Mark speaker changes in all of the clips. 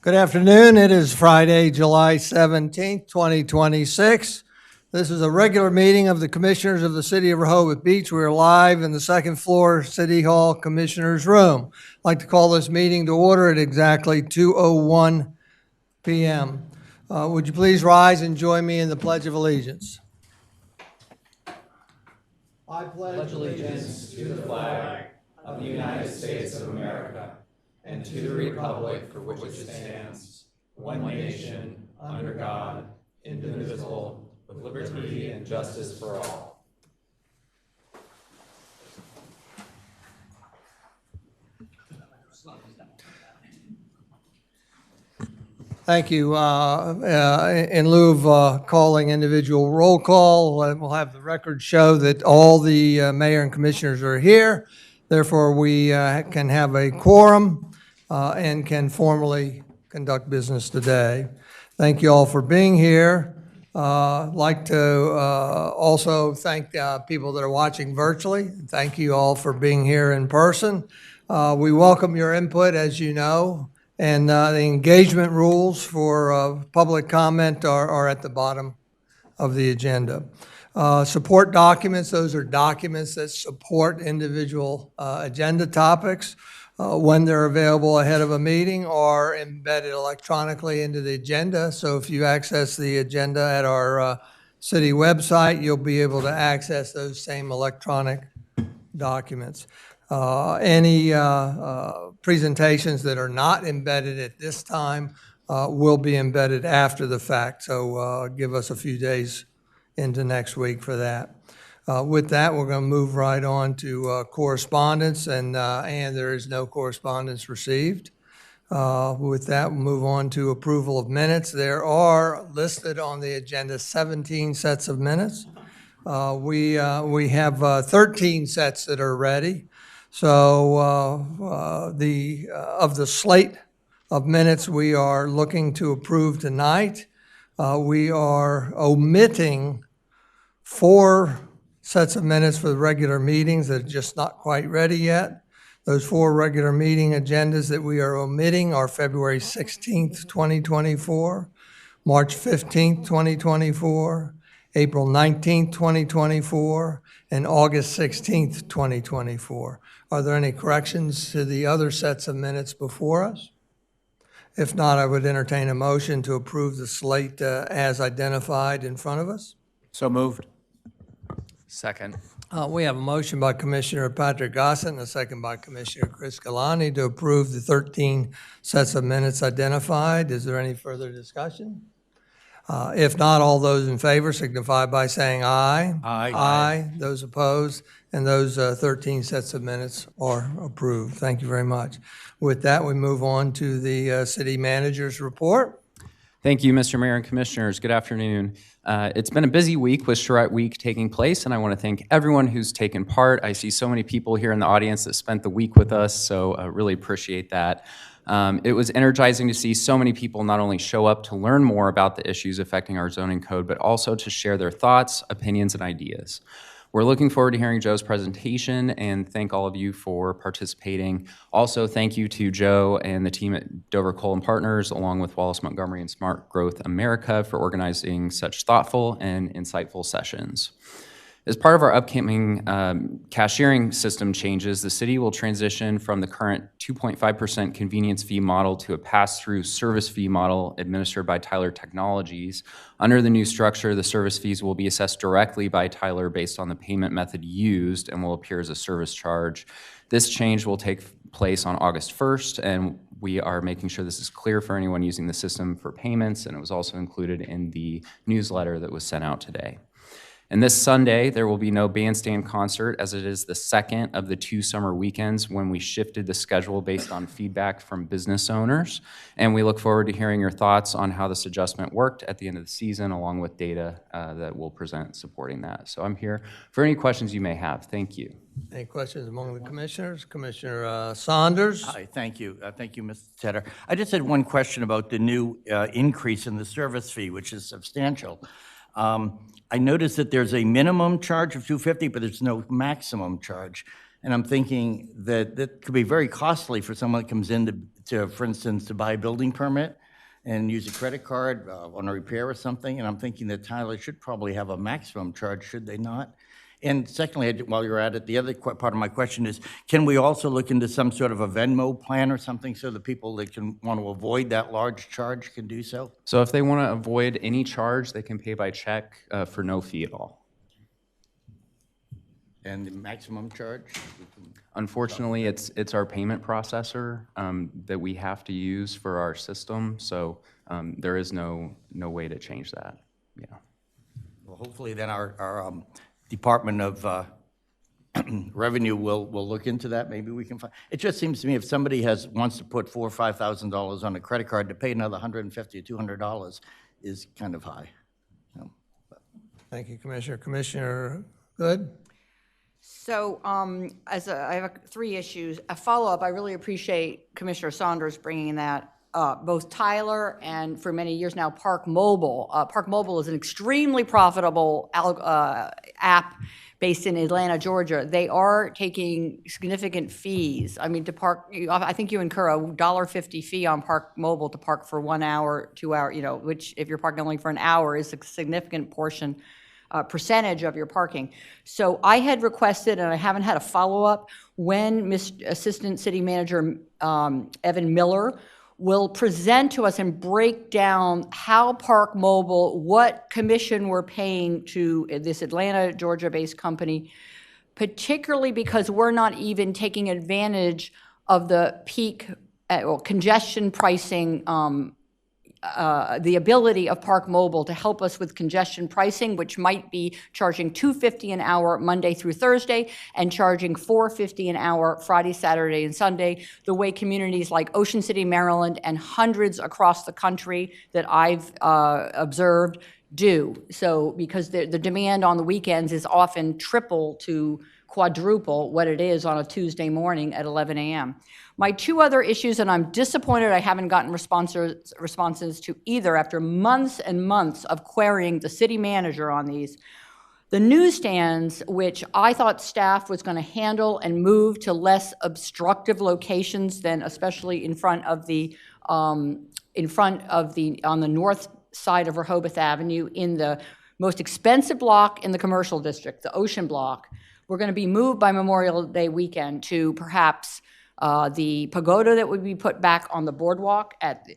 Speaker 1: Good afternoon. It is Friday, July 17th, 2026. This is a regular meeting of the Commissioners of the City of Rehoboth Beach. We are live in the second floor City Hall Commissioners Room. I'd like to call this meeting to order at exactly 2:01 p.m. Would you please rise and join me in the Pledge of Allegiance? I pledge allegiance to the flag of the United States of America and to the republic for which it stands, one nation, under God, indivisible, with liberty and justice for all. Thank you. In lieu of calling individual roll call, we'll have the record show that all the mayor and commissioners are here. Therefore, we can have a quorum and can formally conduct business today. Thank you all for being here. I'd like to also thank people that are watching virtually. Thank you all for being here in person. We welcome your input, as you know, and the engagement rules for public comment are at the bottom of the agenda. Support documents, those are documents that support individual agenda topics when they're available ahead of a meeting or embedded electronically into the agenda. So if you access the agenda at our city website, you'll be able to access those same electronic documents. Any presentations that are not embedded at this time will be embedded after the fact. So give us a few days into next week for that. With that, we're going to move right on to correspondence, and there is no correspondence received. With that, we'll move on to approval of minutes. There are listed on the agenda 17 sets of minutes. We have 13 sets that are ready. So of the slate of minutes we are looking to approve tonight, we are omitting 4 sets of minutes for the regular meetings that are just not quite ready yet. Those 4 regular meeting agendas that we are omitting are February 16th, 2024, March 15th, 2024, April 19th, 2024, and August 16th, 2024. Are there any corrections to the other sets of minutes before us? If not, I would entertain a motion to approve the slate as identified in front of us.
Speaker 2: So moved.
Speaker 3: Second.
Speaker 1: We have a motion by Commissioner Patrick Gossett and a second by Commissioner Chris Galani to approve the 13 sets of minutes identified. Is there any further discussion? If not, all those in favor signify by saying aye.
Speaker 2: Aye.
Speaker 1: Aye. Those opposed, and those 13 sets of minutes are approved. Thank you very much. With that, we move on to the city manager's report.
Speaker 3: Thank you, Mr. Mayor and Commissioners. Good afternoon. It's been a busy week with Charrette Week taking place, and I want to thank everyone who's taken part. I see so many people here in the audience that spent the week with us, so I really appreciate that. It was energizing to see so many people not only show up to learn more about the issues affecting our zoning code, but also to share their thoughts, opinions, and ideas. We're looking forward to hearing Joe's presentation and thank all of you for participating. Also, thank you to Joe and the team at Dover Kohl and Partners, along with Wallace Montgomery and Smart Growth America for organizing such thoughtful and insightful sessions. As part of our upcoming cashiering system changes, the city will transition from the current 2.5% convenience fee model to a pass-through service fee model administered by Tyler Technologies. Under the new structure, the service fees will be assessed directly by Tyler based on the payment method used and will appear as a service charge. This change will take place on August 1st, and we are making sure this is clear for anyone using the system for payments, and it was also included in the newsletter that was sent out today. And this Sunday, there will be no bandstand concert, as it is the second of the 2 summer weekends when we shifted the schedule based on feedback from business owners. And we look forward to hearing your thoughts on how this adjustment worked at the end of the season, along with data that we'll present supporting that. So I'm here for any questions you may have. Thank you.
Speaker 1: Any questions among the commissioners? Commissioner Saunders?
Speaker 2: Hi, thank you. Thank you, Mr. Tedder. I just had one question about the new increase in the service fee, which is substantial. I noticed that there's a minimum charge of $250, but there's no maximum charge. And I'm thinking that that could be very costly for someone that comes in to, for instance, to buy a building permit and use a credit card on a repair or something. And I'm thinking that Tyler should probably have a maximum charge, should they not? And secondly, while you're at it, the other part of my question is, can we also look into some sort of a Venmo plan or something so the people that want to avoid that large charge can do so?
Speaker 3: So if they want to avoid any charge, they can pay by check for no fee at all.
Speaker 2: And the maximum charge?
Speaker 3: Unfortunately, it's our payment processor that we have to use for our system, so there is no way to change that. Yeah.
Speaker 2: Well, hopefully then our Department of Revenue will look into that. Maybe we can find. It just seems to me if somebody wants to put $4,000 or $5,000 on a credit card, to pay another $150 or $200 is kind of high.
Speaker 1: Thank you, Commissioner. Commissioner Good?
Speaker 4: So I have three issues. A follow-up, I really appreciate Commissioner Saunders bringing that up. Both Tyler and for many years now, Park Mobile. Park Mobile is an extremely profitable app based in Atlanta, Georgia. They are taking significant fees. I mean, to park, I think you incur a $1.50 fee on Park Mobile to park for 1 hour, 2 hour, which if you're parking only for an hour is a significant percentage of your parking. So I had requested, and I haven't had a follow-up, when Assistant City Manager Evan Miller will present to us and break down how Park Mobile, what commission we're paying to this Atlanta, Georgia-based company, particularly because we're not even taking advantage of the peak congestion pricing, the ability of Park Mobile to help us with congestion pricing, which might be charging $2.50 an hour Monday through Thursday and charging $4.50 an hour Friday, Saturday, and Sunday, the way communities like Ocean City, Maryland, and hundreds across the country that I've observed do. So because the demand on the weekends is often triple to quadruple what it is on a Tuesday morning at 11 a.m. My two other issues, and I'm disappointed I haven't gotten responses to either after months and months of querying the city manager on these. The newsstands, which I thought staff was going to handle and move to less obstructive locations than especially on the north side of Rehoboth Avenue in the most expensive block in the commercial district, the Ocean Block. We're going to be moved by Memorial Day weekend to perhaps the pagoda that would be put back on the boardwalk at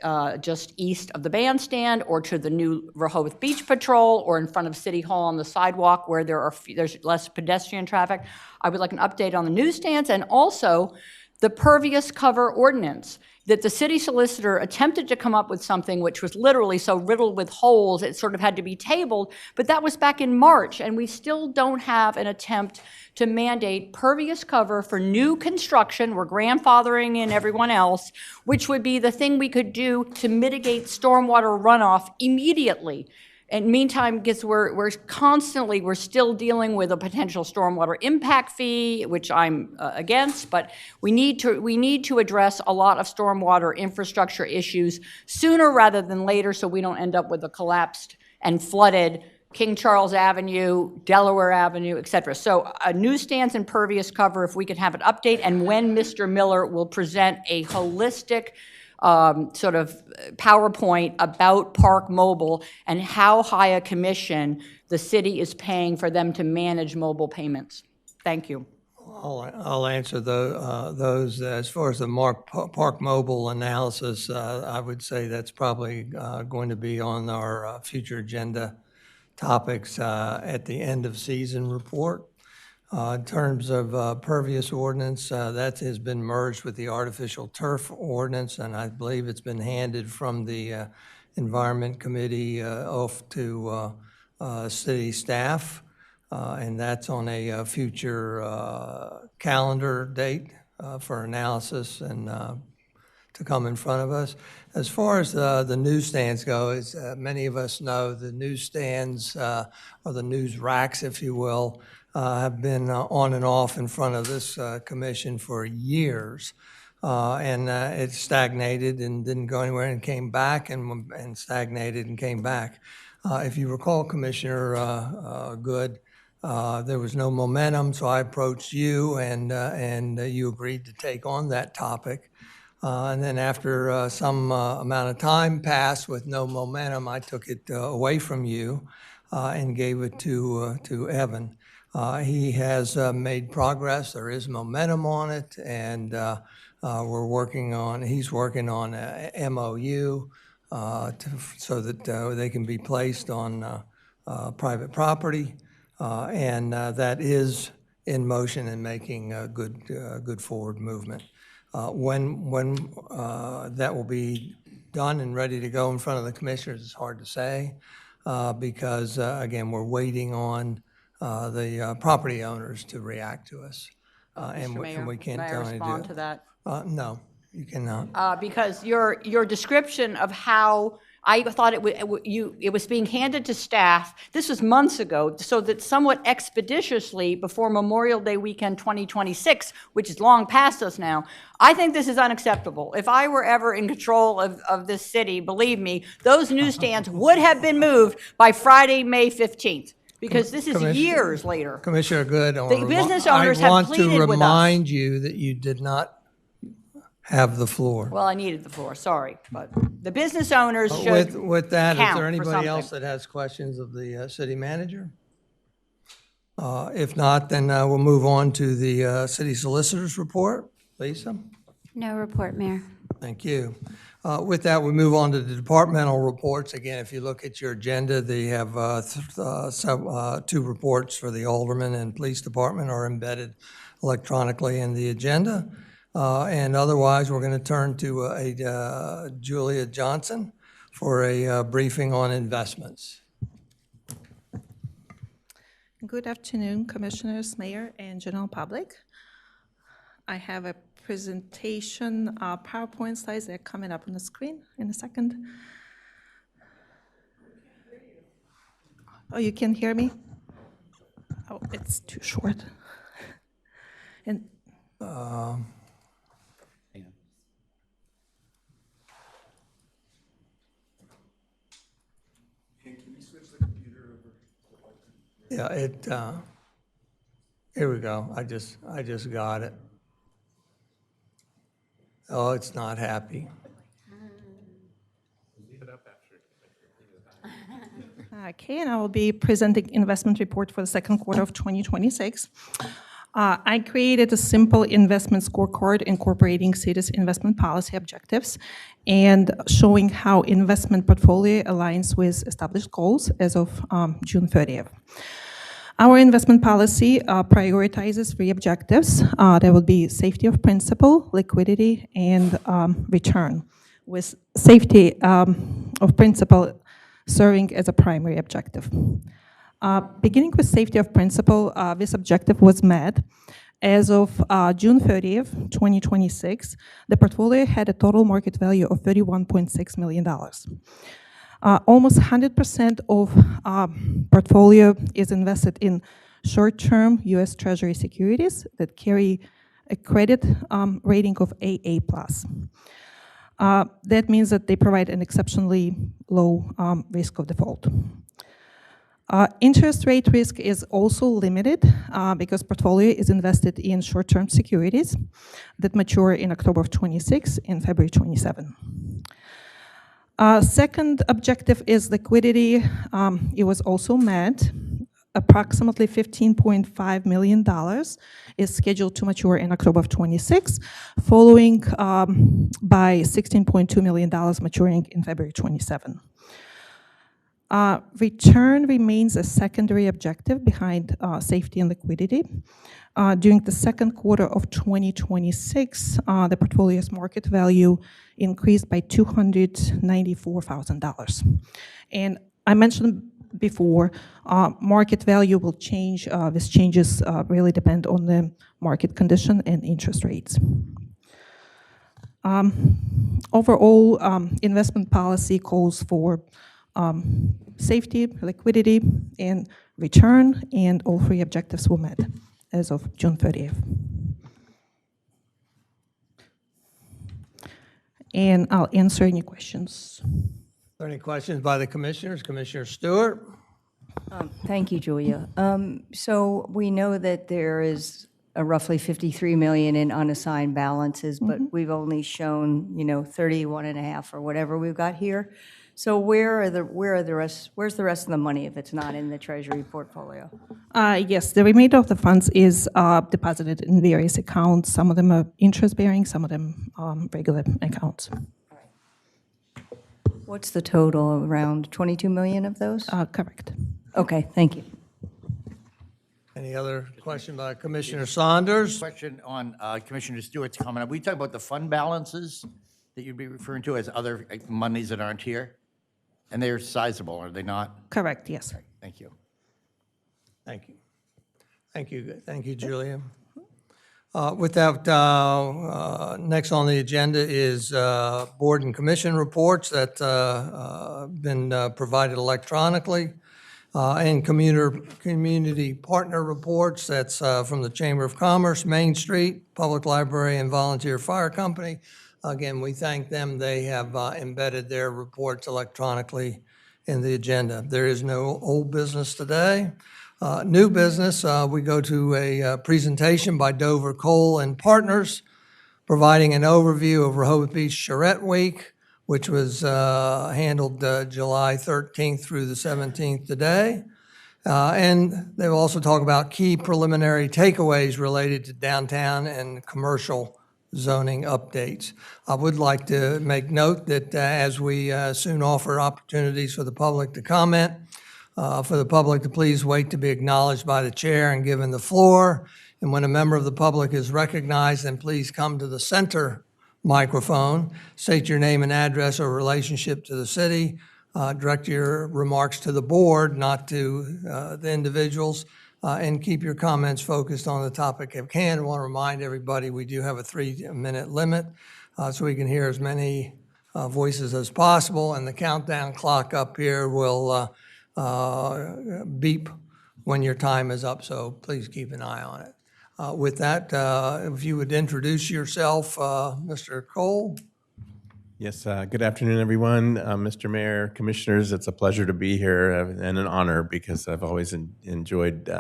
Speaker 4: just east of the bandstand, or to the new Rehoboth Beach Patrol, or in front of City Hall on the sidewalk where there's less pedestrian traffic. I would like an update on the newsstands and also the pervious cover ordinance that the city solicitor attempted to come up with something which was literally so riddled with holes it sort of had to be tabled, but that was back in March, and we still don't have an attempt to mandate pervious cover for new construction. We're grandfathering in everyone else, which would be the thing we could do to mitigate stormwater runoff immediately. And meantime, because we're still dealing with a potential stormwater impact fee, which I'm against, but we need to address a lot of stormwater infrastructure issues sooner rather than later, so we don't end up with a collapsed and flooded King Charles Avenue, Delaware Avenue, et cetera. So newsstands and pervious cover, if we could have an update, and when Mr. Miller will present a holistic sort of PowerPoint about Park Mobile and how high a commission the city is paying for them to manage mobile payments. Thank you.
Speaker 1: I'll answer those. As far as the Park Mobile analysis, I would say that's probably going to be on our future agenda topics at the end of season report. In terms of pervious ordinance, that has been merged with the artificial turf ordinance, and I believe it's been handed from the Environment Committee off to city staff, and that's on a future calendar date for analysis and to come in front of us. As far as the newsstands go, as many of us know, the newsstands, or the news racks, if you will, have been on and off in front of this commission for years. And it stagnated and didn't go anywhere and came back and stagnated and came back. If you recall, Commissioner Good, There was no momentum, so I approached you, and you agreed to take on that topic. And then after some amount of time passed with no momentum, I took it away from you and gave it to Evan. He has made progress. There is momentum on it, and he's working on a MOU so that they can be placed on private property. And that is in motion and making good forward movement. When that will be done and ready to go in front of the commissioners is hard to say because, again, we're waiting on the property owners to react to us. And
Speaker 4: Mr.
Speaker 1: we can't
Speaker 4: Mayor,
Speaker 1: tell
Speaker 4: may I
Speaker 1: any
Speaker 4: respond to that?
Speaker 1: No, you cannot.
Speaker 4: Because your description of how I thought it was being handed to staff, this was months ago, so that somewhat expeditiously before Memorial Day weekend 2026, which is long past us now, I think this is unacceptable. If I were ever in control of this city, believe me, those newsstands would have been moved by Friday, May 15th, because this is years later.
Speaker 1: Commissioner Good,
Speaker 4: The business owners have pleaded
Speaker 1: I want to
Speaker 4: with us.
Speaker 1: remind you that you did not have the floor.
Speaker 4: Well, I needed the floor, sorry, but the business owners should
Speaker 1: With that, is
Speaker 4: count
Speaker 1: there
Speaker 4: for
Speaker 1: anybody else
Speaker 4: something.
Speaker 1: that has questions of the city manager? If not, then we'll move on to the city solicitor's report. Lisa?
Speaker 5: No report, Mayor.
Speaker 1: Thank you. With that, we move on to the departmental reports. Again, if you look at your agenda, they have two reports for the alderman and police department are embedded electronically in the agenda. And otherwise, we're going to turn to Julia Johnson for a briefing on investments.
Speaker 6: Good afternoon, Commissioners, Mayor, and general public. I have a presentation, PowerPoint slides that are coming up on the screen in a second. Oh, you can hear me? Oh, it's too short. And
Speaker 1: Yeah, here we go. I just got it. Oh, it's not happy.
Speaker 6: Okay, and I will be presenting investment report for the second quarter of 2026. I created a simple investment scorecard incorporating city's investment policy objectives and showing how investment portfolio aligns with established goals as of June 30th. Our investment policy prioritizes three objectives. There will be safety of principal, liquidity, and return, with safety of principal serving as a primary objective. Beginning with safety of principal, this objective was met. As of June 30th, 2026, the portfolio had a total market value of $31.6 million. Almost 100% of portfolio is invested in short-term U.S. Treasury securities that carry a credit rating of AA+. That means that they provide an exceptionally low risk of default. Interest rate risk is also limited because portfolio is invested in short-term securities that mature in October of 26 and February 27. Second objective is liquidity. It was also met. Approximately $15.5 million is scheduled to mature in October of 26, following by $16.2 million maturing in February 27. Return remains a secondary objective behind safety and liquidity. During the second quarter of 2026, the portfolio's market value increased by $294,000. And I mentioned before, market value will change. These changes really depend on the market condition and interest rates. Overall, investment policy calls for safety, liquidity, and return, and all three objectives were met as of June 30th. And I'll answer any questions.
Speaker 1: Are there any questions by the commissioners? Commissioner Stewart?
Speaker 7: Thank you, Julia. So we know that there is a roughly 53 million in unassigned balances, but we've only shown, 31 and a half or whatever we've got here. So where's the rest of the money if it's not in the Treasury portfolio?
Speaker 6: Yes, the remainder of the funds is deposited in various accounts. Some of them are interest-bearing, some of them regular accounts.
Speaker 7: What's the total, around 22 million of those?
Speaker 6: Correct.
Speaker 7: Okay, thank you.
Speaker 1: Any other question by Commissioner Saunders?
Speaker 2: Question on Commissioner Stewart's comment. Are we talking about the fund balances that you'd be referring to as other monies that aren't here? And they're sizable, are they not?
Speaker 6: Correct, yes.
Speaker 2: Thank you.
Speaker 1: Thank you. Thank you, Julia. With that, next on the agenda is board and commission reports that been provided electronically, and community partner reports. That's from the Chamber of Commerce, Main Street, Public Library, and Volunteer Fire Company. Again, we thank them. They have embedded their reports electronically in the agenda. There is no old business today. New business, we go to a presentation by Dover Kohl and Partners, providing an overview of Rehoboth Beach Charrette Week, which was handled July 13th through the 17th today. And they will also talk about key preliminary takeaways related to downtown and commercial zoning updates. I would like to make note that as we soon offer opportunities for the public to comment, for the public to please wait to be acknowledged by the chair and given the floor. And when a member of the public is recognized, then please come to the center microphone, state your name and address or relationship to the city, direct your remarks to the board, not to the individuals, and keep your comments focused on the topic at hand. I want to remind everybody we do have a 3-minute limit, so we can hear as many voices as possible, and the countdown clock up here will beep when your time is up, so please keep an eye on it. With that, if you would introduce yourself, Mr. Kohl.
Speaker 8: Yes, good afternoon, everyone. Mr. Mayor, Commissioners, it's a pleasure to be here and an honor because I've always enjoyed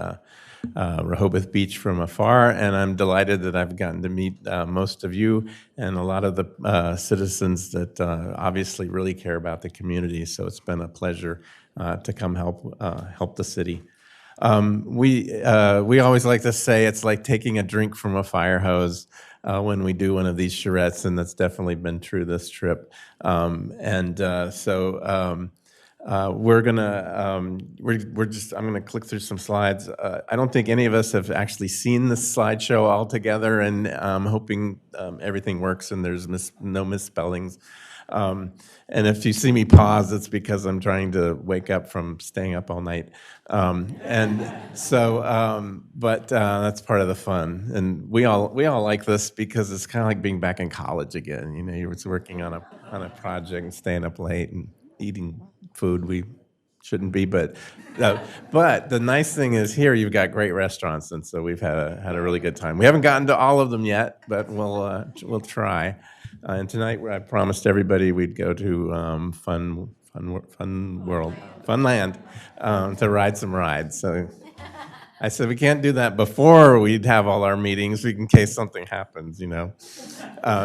Speaker 8: Rehoboth Beach from afar, and I'm delighted that I've gotten to meet most of you and a lot of the citizens that obviously really care about the community, so it's been a pleasure to come help the city. We always like to say it's like taking a drink from a fire hose when we do one of these charrettes, and that's definitely been true this trip. I'm gonna click through some slides. I don't think any of us have actually seen this slideshow all together, and I'm hoping everything works and there's no misspellings. And if you see me pause, it's because I'm trying to wake up from staying up all night. But that's part of the fun. And we all like this because it's kind of like being back in college again. You know, you're working on a project and staying up late and eating food we shouldn't be. But the nice thing is here you've got great restaurants, and so we've had a really good time. We haven't gotten to all of them yet, but we'll try. And tonight, I promised everybody we'd go to Funland to ride some rides. So I said we can't do that before we'd have all our meetings, in case something happens, you know.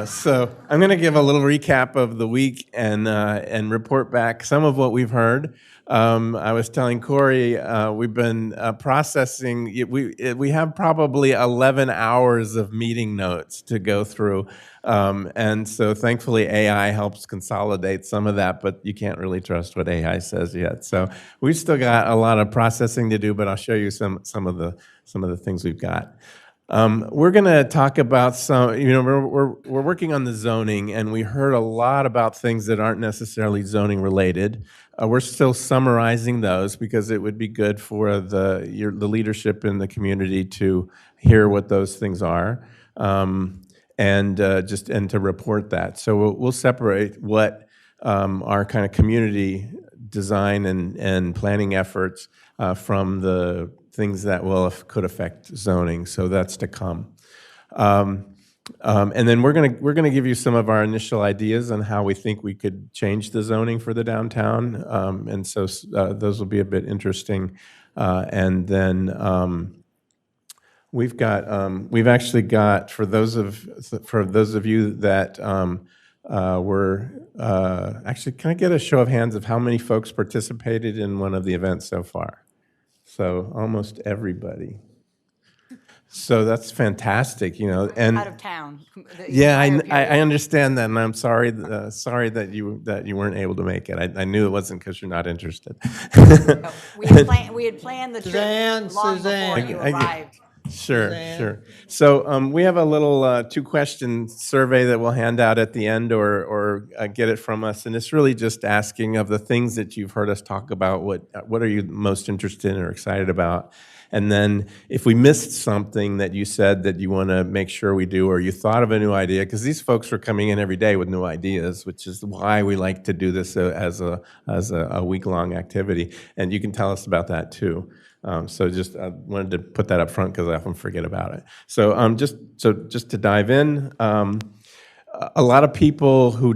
Speaker 8: So I'm going to give a little recap of the week and report back some of what we've heard. I was telling Corey, we've been processing, we have probably 11 hours of meeting notes to go through. And so thankfully AI helps consolidate some of that, but you can't really trust what AI says yet. So we've still got a lot of processing to do, but I'll show you some of the things we've got. We're going to talk about some, you know, we're working on the zoning, and we heard a lot about things that aren't necessarily zoning related. We're still summarizing those because it would be good for the leadership in the community to hear what those things are, and to report that. So we'll separate what our kind of community design and planning efforts from the things that could affect zoning. So that's to come. And then we're gonna give you some of our initial ideas on how we think we could change the zoning for the downtown. And so those will be a bit interesting. And then we've actually got, for those of you that were actually, can I get a show of hands of how many folks participated in one of the events so far? So almost everybody. So that's fantastic, and
Speaker 4: Out of town. the
Speaker 8: yeah,
Speaker 4: entire
Speaker 8: I
Speaker 4: period.
Speaker 8: understand that, and I'm sorry that you weren't able to make it. I knew it wasn't because you're not interested.
Speaker 4: We had planned the trip
Speaker 1: Suzanne,
Speaker 4: long before
Speaker 1: Suzanne.
Speaker 4: you
Speaker 8: I-
Speaker 4: arrived.
Speaker 8: Sure,
Speaker 1: Suzanne?
Speaker 8: sure. So we have a little 2-question survey that we'll hand out at the end, or get it from us, and it's really just asking of the things that you've heard us talk about. What are you most interested in or excited about? And then if we missed something that you said that you want to make sure we do, or you thought of a new idea, because these folks are coming in every day with new ideas, which is why we like to do this as a week-long activity. And you can tell us about that too. So just I wanted to put that up front because I often forget about it. So just to dive in. A lot of people who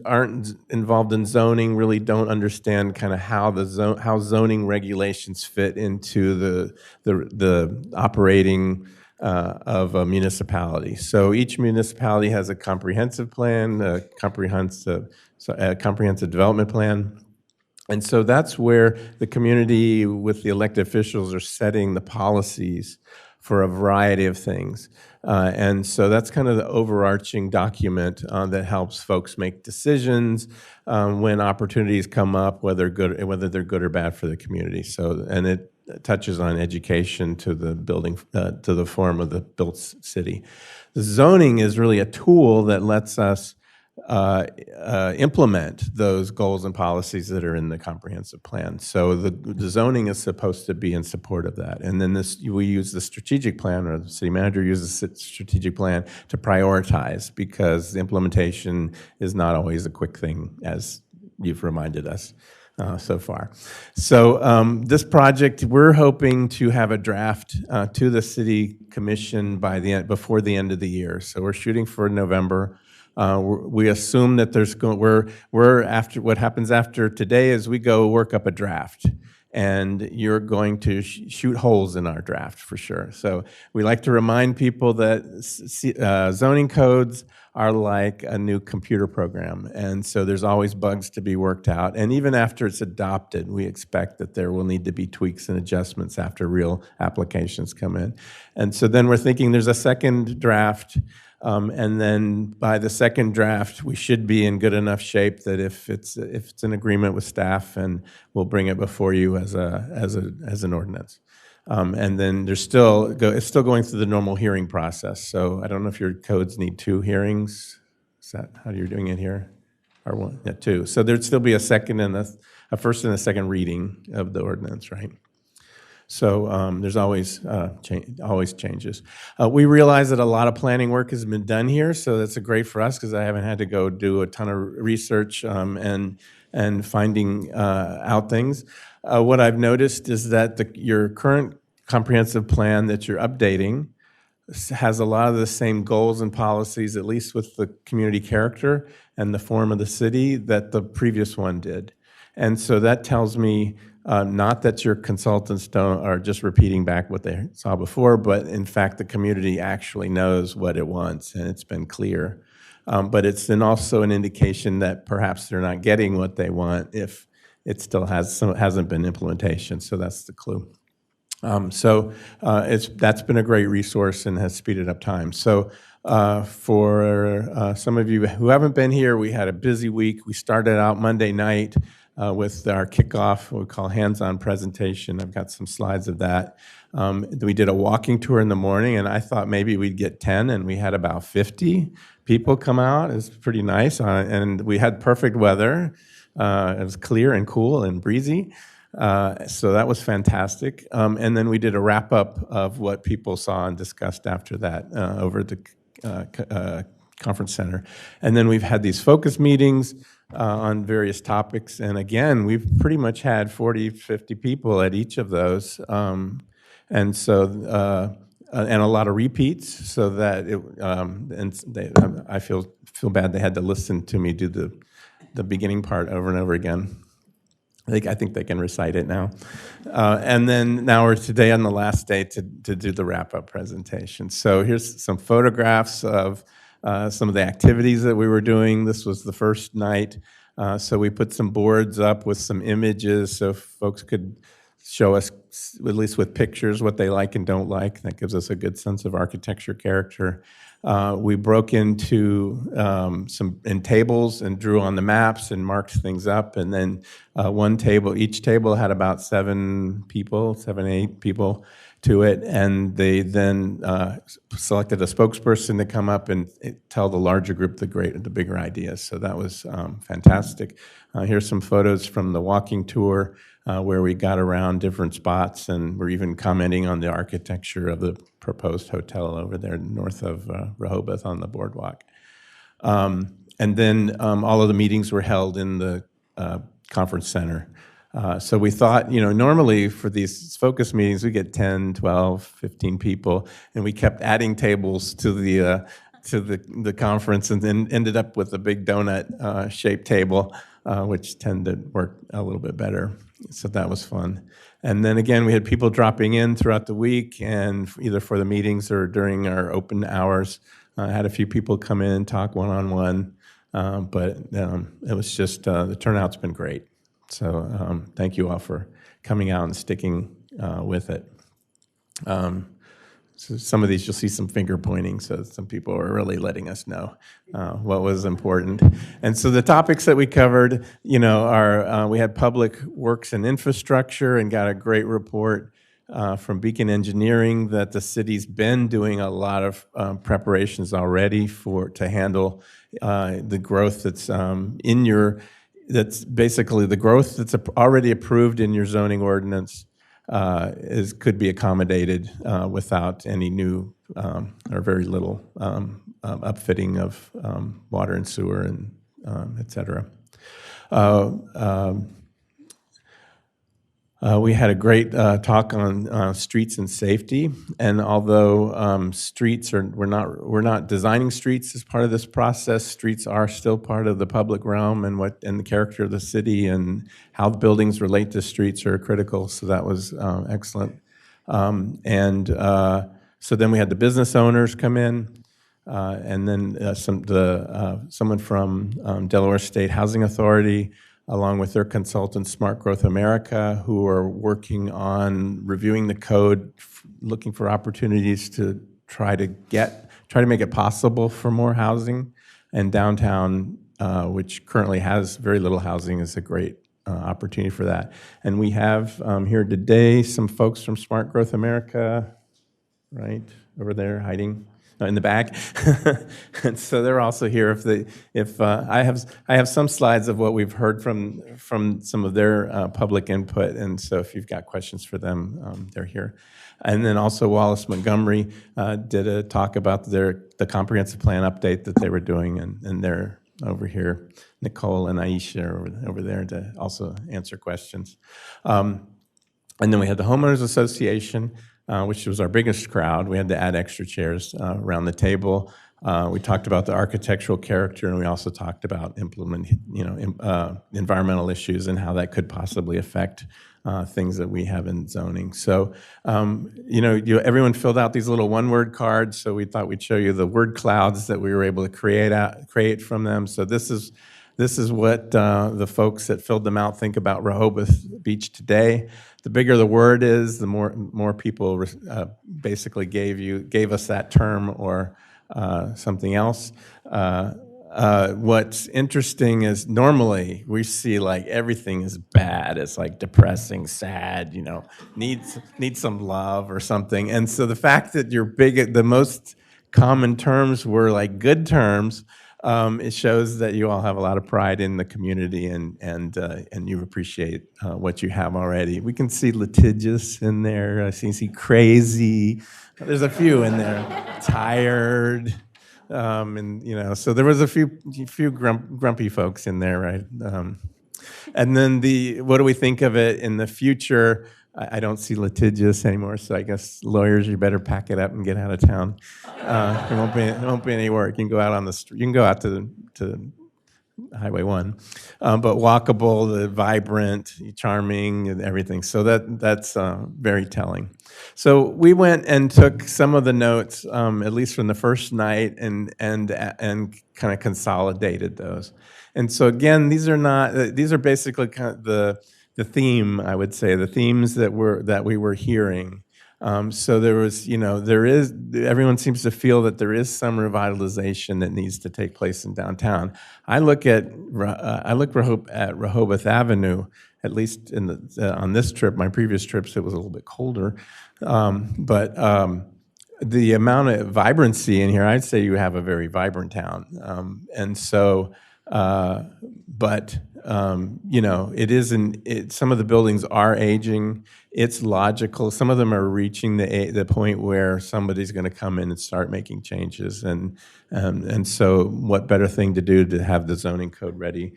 Speaker 8: aren't involved in zoning really don't understand kind of how zoning regulations fit into the operating of a municipality. So each municipality has a comprehensive plan, a comprehensive development plan. And so that's where the community with the elected officials are setting the policies for a variety of things. And so that's kind of the overarching document that helps folks make decisions when opportunities come up, whether they're good or bad for the community. So, and it touches on education to the building, to the form of the built city. The zoning is really a tool that lets us implement those goals and policies that are in the comprehensive plan. So the zoning is supposed to be in support of that. And then we use the strategic plan, or the city manager uses the strategic plan to prioritize, because the implementation is not always a quick thing, as you've reminded us so far. So this project, we're hoping to have a draft to the city commission before the end of the year. So we're shooting for November. We assume that we're after, what happens after today is we go work up a draft, and you're going to shoot holes in our draft for sure. So we like to remind people that zoning codes are like a new computer program, and so there's always bugs to be worked out. And even after it's adopted, we expect that there will need to be tweaks and adjustments after real applications come in. And so then we're thinking there's a second draft. And then by the second draft, we should be in good enough shape that if it's an agreement with staff, and we'll bring it before you as an ordinance. And then it's still going through the normal hearing process. So I don't know if your codes need 2 hearings. Is that how you're doing it here? Or 1? Yeah, 2. So there'd still be a first and a second reading of the ordinance, right? So there's always changes. We realize that a lot of planning work has been done here, so that's great for us, because I haven't had to go do a ton of research and finding out things. What I've noticed is that your current comprehensive plan that you're updating has a lot of the same goals and policies, at least with the community character and the form of the city, that the previous one did. And so that tells me not that your consultants are just repeating back what they saw before, but in fact the community actually knows what it wants, and it's been clear. But it's then also an indication that perhaps they're not getting what they want if it still hasn't been implementation. So that's the clue. That's been a great resource and has speeded up time. So for some of you who haven't been here, we had a busy week. We started out Monday night with our kickoff, what we call hands-on presentation. I've got some slides of that. We did a walking tour in the morning, and I thought maybe we'd get 10, and we had about 50 people come out. It was pretty nice, and we had perfect weather. It was clear and cool and breezy, so that was fantastic. And then we did a wrap-up of what people saw and discussed after that over at the conference center. And then we've had these focus meetings on various topics. And again, we've pretty much had 40, 50 people at each of those. And so and a lot of repeats, so that I feel bad they had to listen to me do the beginning part over and over again. I think they can recite it now. And then now we're today on the last day to do the wrap-up presentation. So here's some photographs of some of the activities that we were doing. This was the first night. So we put some boards up with some images so folks could show us, at least with pictures, what they like and don't like. That gives us a good sense of architecture character. We broke into in tables and drew on the maps and marked things up. And then each table had about 7, 8 people to it. And they then selected a spokesperson to come up and tell the larger group the bigger ideas. So that was fantastic. Here's some photos from the walking tour where we got around different spots, and we're even commenting on the architecture of the proposed hotel over there north of Rehoboth on the boardwalk. And then all of the meetings were held in the conference center. So we thought, normally for these focus meetings, we get 10, 12, 15 people, and we kept adding tables to the conference, and then ended up with a big donut shaped table, which tended to work a little bit better. So that was fun. And then again, we had people dropping in throughout the week, and either for the meetings or during our open hours, had a few people come in and talk one-on-one. But it was just, the turnout's been great. So thank you all for coming out and sticking with it. So some of these, you'll see some finger pointing, so some people are really letting us know what was important. And so the topics that we covered, are we had public works and infrastructure, and got a great report from Beacon Engineering that the city's been doing a lot of preparations already to handle the growth that's that's basically the growth that's already approved in your zoning ordinance. Could be accommodated without any new or very little upfitting of water and sewer and et cetera. We had a great talk on streets and safety, and although we're not designing streets as part of this process, streets are still part of the public realm, and the character of the city and how the buildings relate to streets are critical. So that was excellent. So then we had the business owners come in, and then someone from Delaware State Housing Authority, along with their consultant, Smart Growth America, who are working on reviewing the code, looking for opportunities to try to make it possible for more housing. And downtown, which currently has very little housing, is a great opportunity for that. And we have here today some folks from Smart Growth America, right over there hiding in the back. And so they're also here. I have some slides of what we've heard from some of their public input, and so if you've got questions for them, they're here. And then also Wallace Montgomery did a talk about the comprehensive plan update that they were doing, and they're over here. Nicole and Aisha are over there to also answer questions. And then we had the Homeowners Association, which was our biggest crowd. We had to add extra chairs around the table. We talked about the architectural character, and we also talked about environmental issues and how that could possibly affect things that we have in zoning. So, everyone filled out these little one-word cards, so we thought we'd show you the word clouds that we were able to create from them. So this is what the folks that filled them out think about Rehoboth Beach today. The bigger the word is, the more people basically gave us that term or something else. What's interesting is normally we see like everything is bad. It's like depressing, sad, needs some love or something. And so the fact that the most common terms were like good terms, it shows that you all have a lot of pride in the community and you appreciate what you have already. We can see litigious in there. I see crazy. There's a few in there. Tired. So there was a few grumpy folks in there, right? And then what do we think of it in the future? I don't see litigious anymore, so I guess lawyers, you better pack it up and get out of town. It won't be any work. You can go out on the street. You can go out to Highway 1, but walkable, vibrant, charming, and everything. So that's very telling. So we went and took some of the notes, at least from the first night, and kind of consolidated those. And so again, these are basically kind of the theme, I would say, the themes that we were hearing. So there was, everyone seems to feel that there is some revitalization that needs to take place in downtown. I look at Rehoboth Avenue, at least on this trip. My previous trips, it was a little bit colder, but the amount of vibrancy in here, I'd say you have a very vibrant town, and so. It isn't. Some of the buildings are aging. It's logical. Some of them are reaching the point where somebody's going to come in and start making changes, and so what better thing to do to have the zoning code ready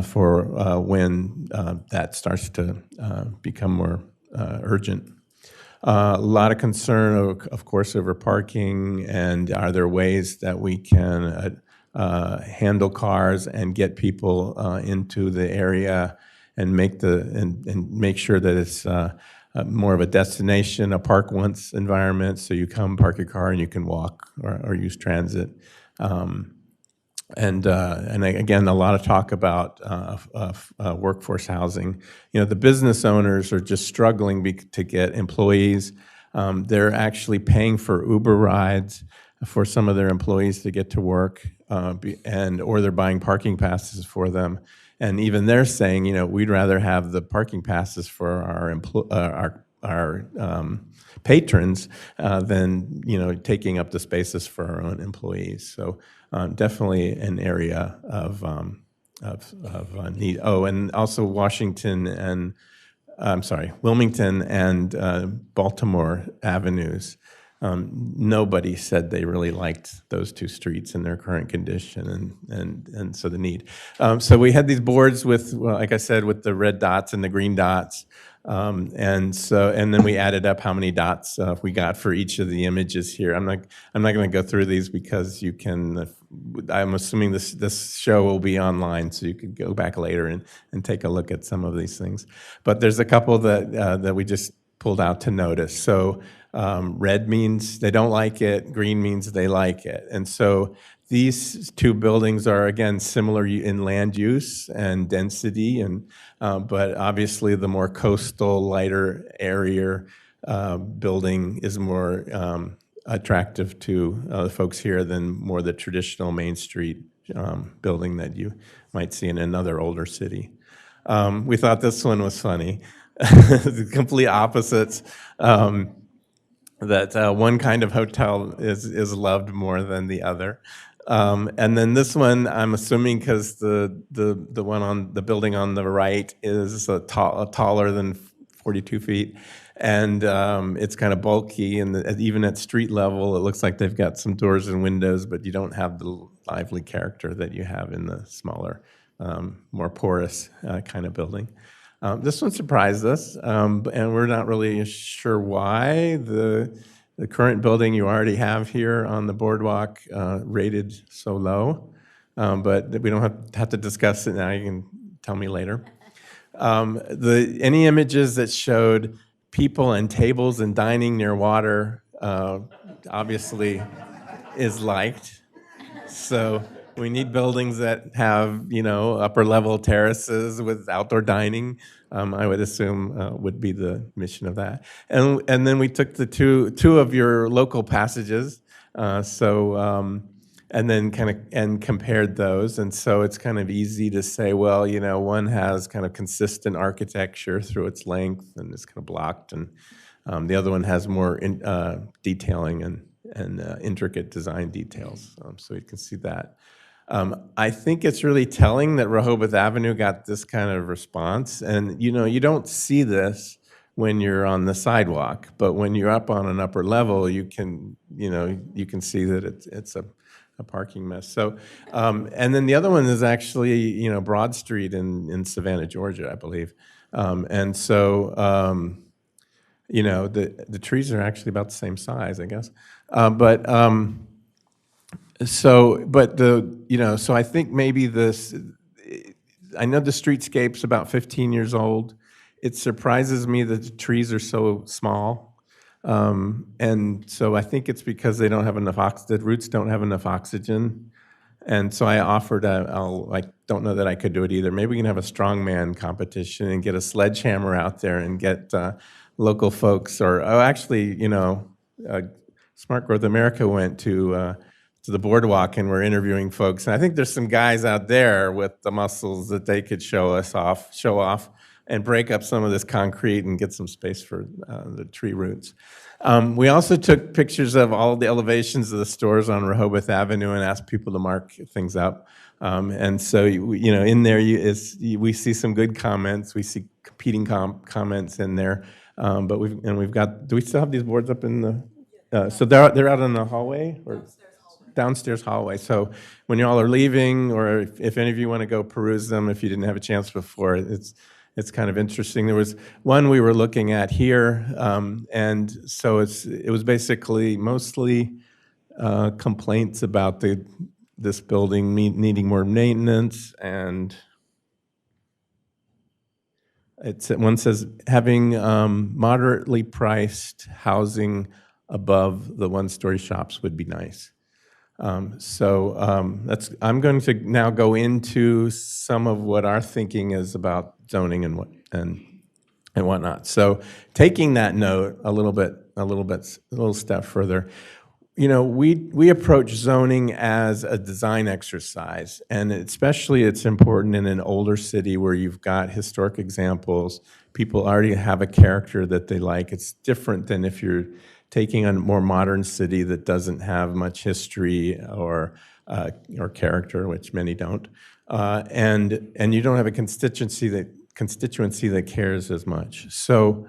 Speaker 8: for when that starts to become more urgent. A lot of concern, of course, over parking, and are there ways that we can handle cars and get people into the area and make sure that it's more of a destination, a park once environment. So you come, park your car, and you can walk or use transit. And again, a lot of talk about workforce housing. The business owners are just struggling to get employees. They're actually paying for Uber rides for some of their employees to get to work, or they're buying parking passes for them. And even they're saying, we'd rather have the parking passes for our patrons than taking up the spaces for our own employees. So definitely an area of need. Oh, and also Wilmington and Baltimore avenues. Nobody said they really liked those two streets in their current condition, and so the need. So we had these boards with, like I said, with the red dots and the green dots, and then we added up how many dots we got for each of the images here. I'm not going to go through these because you can. I'm assuming this show will be online, so you can go back later and take a look at some of these things. But there's a couple that we just pulled out to notice. So red means they don't like it, green means they like it. And so these two buildings are, again, similar in land use and density, but obviously the more coastal, lighter area building is more attractive to the folks here than more the traditional Main Street building that you might see in another older city. We thought this one was funny. The complete opposites. That one kind of hotel is loved more than the other, and then this one, I'm assuming because the one on the building on the right is taller than 42 feet, and it's kind of bulky, and even at street level, it looks like they've got some doors and windows, but you don't have the lively character that you have in the smaller, more porous kind of building. This one surprised us, and we're not really sure why. The current building you already have here on the boardwalk rated so low, but we don't have to discuss it now. You can tell me later. Any images that showed people and tables and dining near water obviously is liked. So we need buildings that have, upper level terraces with outdoor dining. I would assume would be the mission of that. And then we took the two of your local passages, and then and compared those. And so it's kind of easy to say, well, one has kind of consistent architecture through its length and it's kind of blocked, and the other one has more detailing and intricate design details. So you can see that. I think it's really telling that Rehoboth Avenue got this kind of response. And, you don't see this when you're on the sidewalk, but when you're up on an upper level, you can see that it's a parking mess. So, and then the other one is actually, Broad Street in Savannah, Georgia, I believe. And so You know, the trees are actually about the same size, I guess. So I think maybe I know the streetscape's about 15 years old. It surprises me that the trees are so small. And so I think it's because they don't have enough the roots don't have enough oxygen. And so I offered, I don't know that I could do it either. Maybe we can have a strongman competition and get a sledgehammer out there and get local folks, actually, Smart Growth America went to the boardwalk and we're interviewing folks. And I think there's some guys out there with the muscles that they could show off and break up some of this concrete and get some space for the tree roots. We also took pictures of all the elevations of the stores on Rehoboth Avenue and asked people to mark things up. And so, in there we see some good comments. We see competing comments in there. But we've got. Do we still have these boards up in the? So they're out in the hallway or downstairs hallway. So when you all are leaving, or if any of you want to go peruse them, if you didn't have a chance before, it's kind of interesting. There was one we were looking at here, and so it was basically mostly complaints about this building needing more maintenance, and one says having moderately priced housing above the one-story shops would be nice. I'm going to now go into some of what our thinking is about zoning and whatnot. So taking that note a little step further, we approach zoning as a design exercise, and especially it's important in an older city where you've got historic examples. People already have a character that they like. It's different than if you're taking a more modern city that doesn't have much history or character, which many don't, and you don't have a constituency that cares as much. So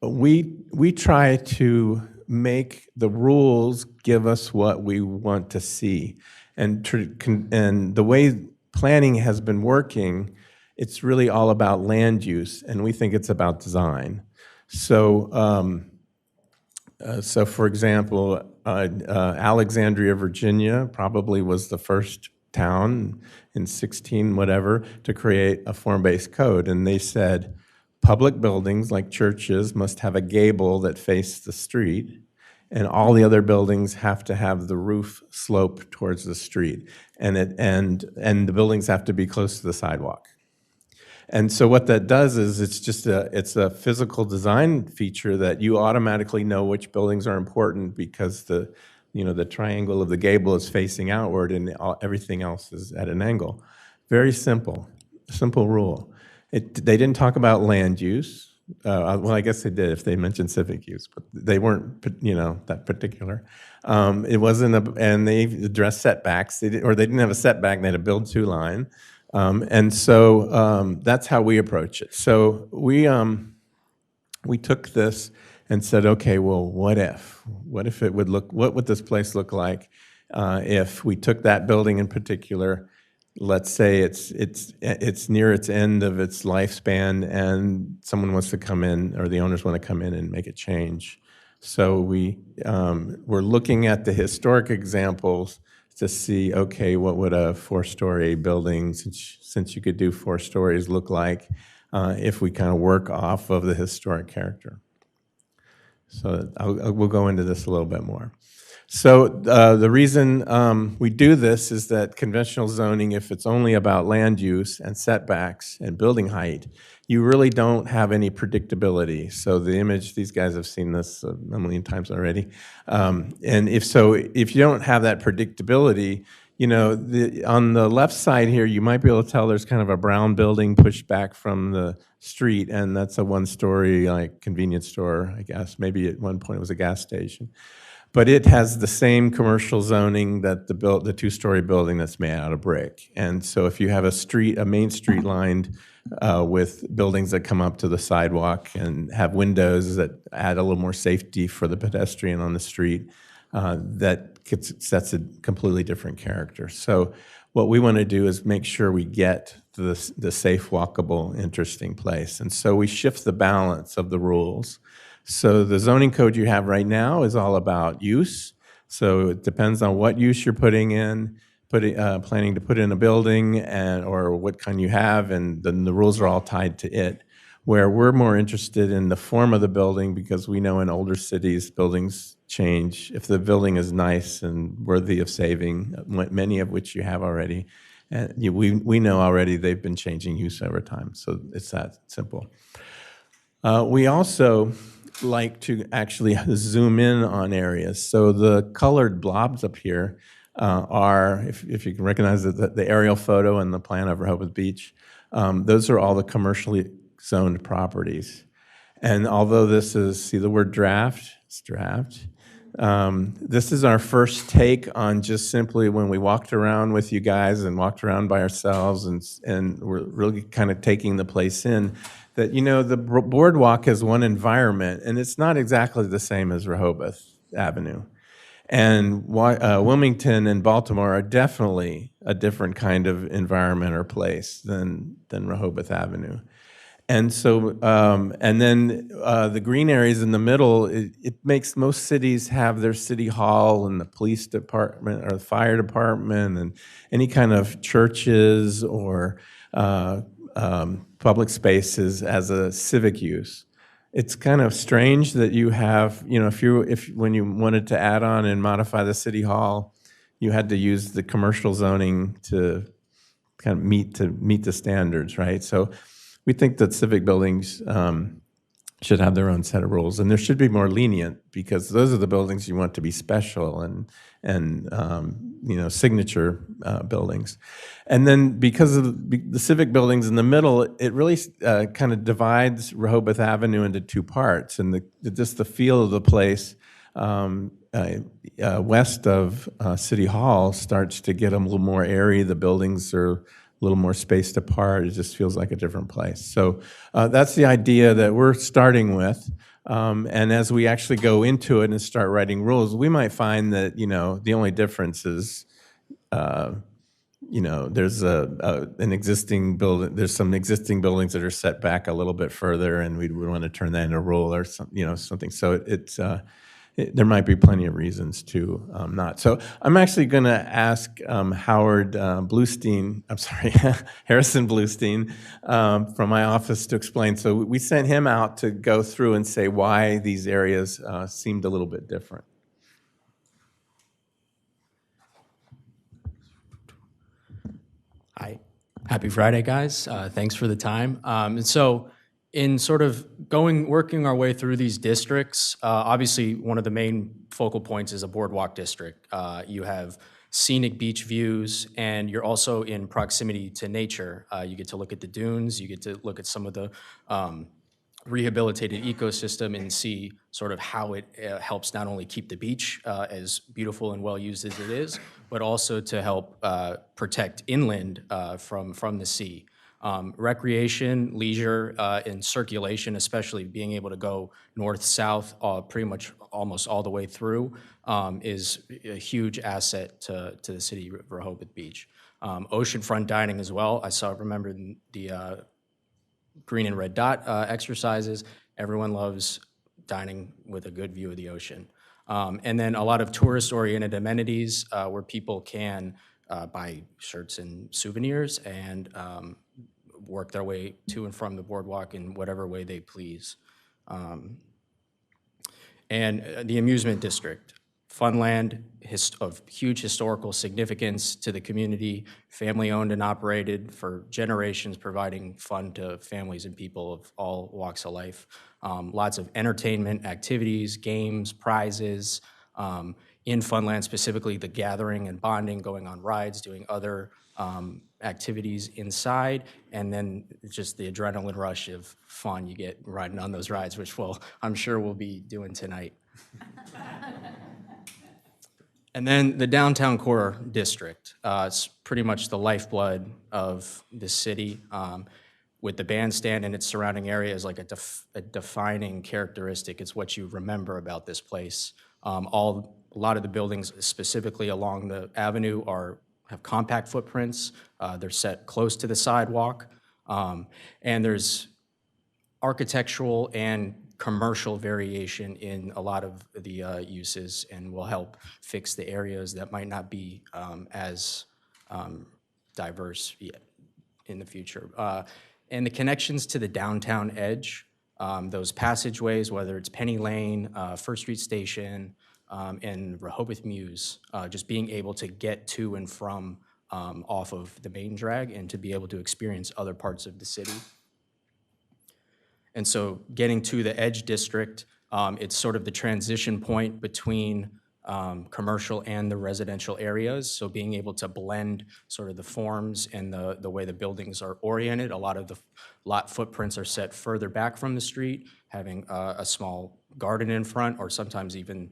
Speaker 8: we try to make the rules give us what we want to see, and the way planning has been working, it's really all about land use, and we think it's about design. So for example, Alexandria, Virginia probably was the first town in 16 whatever to create a form-based code, and they said public buildings like churches must have a gable that faces the street, and all the other buildings have to have the roof slope towards the street, and the buildings have to be close to the sidewalk. And so what that does is it's a physical design feature that you automatically know which buildings are important because the triangle of the gable is facing outward and everything else is at an angle. Very simple rule. They didn't talk about land use. Well, I guess they did if they mentioned civic use, but they weren't that particular. It wasn't and they addressed setbacks. They didn't have a setback. They had a build-to line. And so that's how we approach it. So we took this and said, okay, well, what if it would look? What would this place look like if we took that building in particular? Let's say it's near its end of its lifespan, and someone wants to come in, or the owners want to come in and make a change. So we're looking at the historic examples to see, okay, what would a 4-story building, since you could do 4 stories, look like if we kind of work off of the historic character. So we'll go into this a little bit more. So the reason we do this is that conventional zoning, if it's only about land use and setbacks and building height, you really don't have any predictability. So the image, these guys have seen this a million times already. And if you don't have that predictability, on the left side here, you might be able to tell there's kind of a brown building pushed back from the street, and that's a 1-story like convenience store, I guess. Maybe at one point it was a gas station. But it has the same commercial zoning that the 2-story building that's made out of brick. And so if you have a main street lined with buildings that come up to the sidewalk and have windows that add a little more safety for the pedestrian on the street, that sets a completely different character. So what we want to do is make sure we get to the safe, walkable, interesting place. And so we shift the balance of the rules. So the zoning code you have right now is all about use. So it depends on what use you're putting in, planning to put in a building, or what kind you have, and then the rules are all tied to it. Where we're more interested in the form of the building, because we know in older cities, buildings change. If the building is nice and worthy of saving, many of which you have already, and we know already they've been changing use over time. So it's that simple. We also like to actually zoom in on areas. So the colored blobs up here are, if you can recognize the aerial photo and the plan of Rehoboth Beach, those are all the commercially zoned properties. And although this is, see the word draft? It's draft. This is our first take on just simply when we walked around with you guys and walked around by ourselves, and we're really kind of taking the place in, that, the boardwalk is one environment, and it's not exactly the same as Rehoboth Avenue. And Wilmington and Baltimore are definitely a different kind of environment or place than Rehoboth Avenue. And so, and then the green areas in the middle, it makes most cities have their city hall and the police department or the fire department and any kind of churches or public spaces as a civic use. It's kind of strange that you have, when you wanted to add on and modify the city hall, you had to use the commercial zoning to kind of meet the standards, right? So we think that civic buildings should have their own set of rules, and there should be more lenient, because those are the buildings you want to be special and signature buildings. And then because of the civic buildings in the middle, it really kind of divides Rehoboth Avenue into two parts, and just the feel of the place west of City Hall starts to get a little more airy. The buildings are a little more spaced apart. It just feels like a different place. So that's the idea that we're starting with. And as we actually go into it and start writing rules, we might find that, the only difference is, there's an existing building, there's some existing buildings that are set back a little bit further, and we want to turn that into a rule or something. So there might be plenty of reasons to not. So I'm actually going to ask Harrison Bluestein from my office to explain. So we sent him out to go through and say why these areas seemed a little bit different.
Speaker 9: Hi. Happy Friday, guys. Thanks for the time. And so in sort of working our way through these districts, obviously one of the main focal points is a boardwalk district. You have scenic beach views, and you're also in proximity to nature. You get to look at the dunes, you get to look at some of the rehabilitated ecosystem and see sort of how it helps not only keep the beach as beautiful and well used as it is, but also to help protect inland from the sea. Recreation, leisure, and circulation, especially being able to go north-south pretty much almost all the way through, is a huge asset to the city of Rehoboth Beach. Oceanfront dining as well. Remember the green and red dot exercises. Everyone loves dining with a good view of the ocean. And then a lot of tourist-oriented amenities where people can buy shirts and souvenirs and work their way to and from the boardwalk in whatever way they please. And the amusement district, Funland, of huge historical significance to the community, family-owned and operated for generations, providing fun to families and people of all walks of life. Lots of entertainment, activities, games, prizes. In Funland specifically, the gathering and bonding, going on rides, doing other activities inside, and then just the adrenaline rush of fun you get riding on those rides, which I'm sure we'll be doing tonight. And then the downtown core district. It's pretty much the lifeblood of the city, with the bandstand and its surrounding area is like a defining characteristic. It's what you remember about this place. A lot of the buildings specifically along the avenue are have compact footprints. They're set close to the sidewalk. And there's architectural and commercial variation in a lot of the uses, and will help fix the areas that might not be as diverse yet in the future. And the connections to the downtown edge, those passageways, whether it's Penny Lane, First Street Station, and Rehoboth Mews, just being able to get to and from off of the main drag and to be able to experience other parts of the city. And so getting to the Edge District, it's sort of the transition point between commercial and the residential areas. So being able to blend sort of the forms and the way the buildings are oriented. A lot of the lot footprints are set further back from the street, having a small garden in front, or sometimes even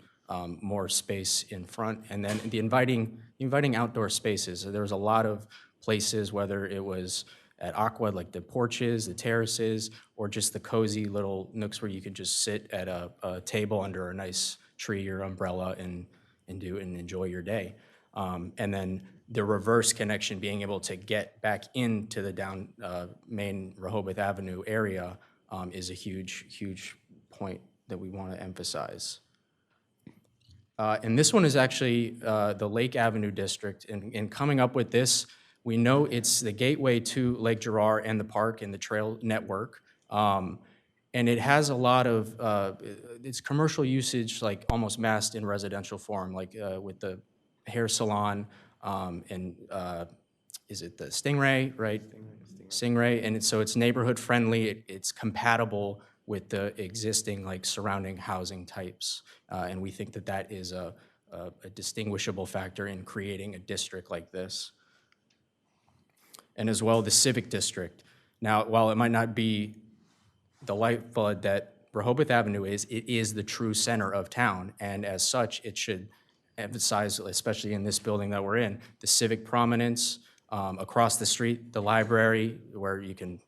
Speaker 9: more space in front. And then the inviting outdoor spaces. So there was a lot of places, whether it was at Aqua, like the porches, the terraces, or just the cozy little nooks where you could just sit at a table under a nice tree or umbrella and enjoy your day. And then the reverse connection, being able to get back into the main Rehoboth Avenue area, is a huge point that we want to emphasize. And this one is actually the Lake Avenue District. And coming up with this, we know it's the gateway to Lake Girard and the park and the trail network. And it has a lot of, it's commercial usage, like almost masked in residential form, like with the hair salon and is it the Stingray, right? Stingray. And so it's neighborhood friendly. It's compatible with the existing like surrounding housing types. And we think that that is a distinguishable factor in creating a district like this. And as well, the Civic District. Now, while it might not be the lifeblood that Rehoboth Avenue is, it is the true center of town. And as such, it should emphasize, especially in this building that we're in, the civic prominence. Across the street, the library, where you can,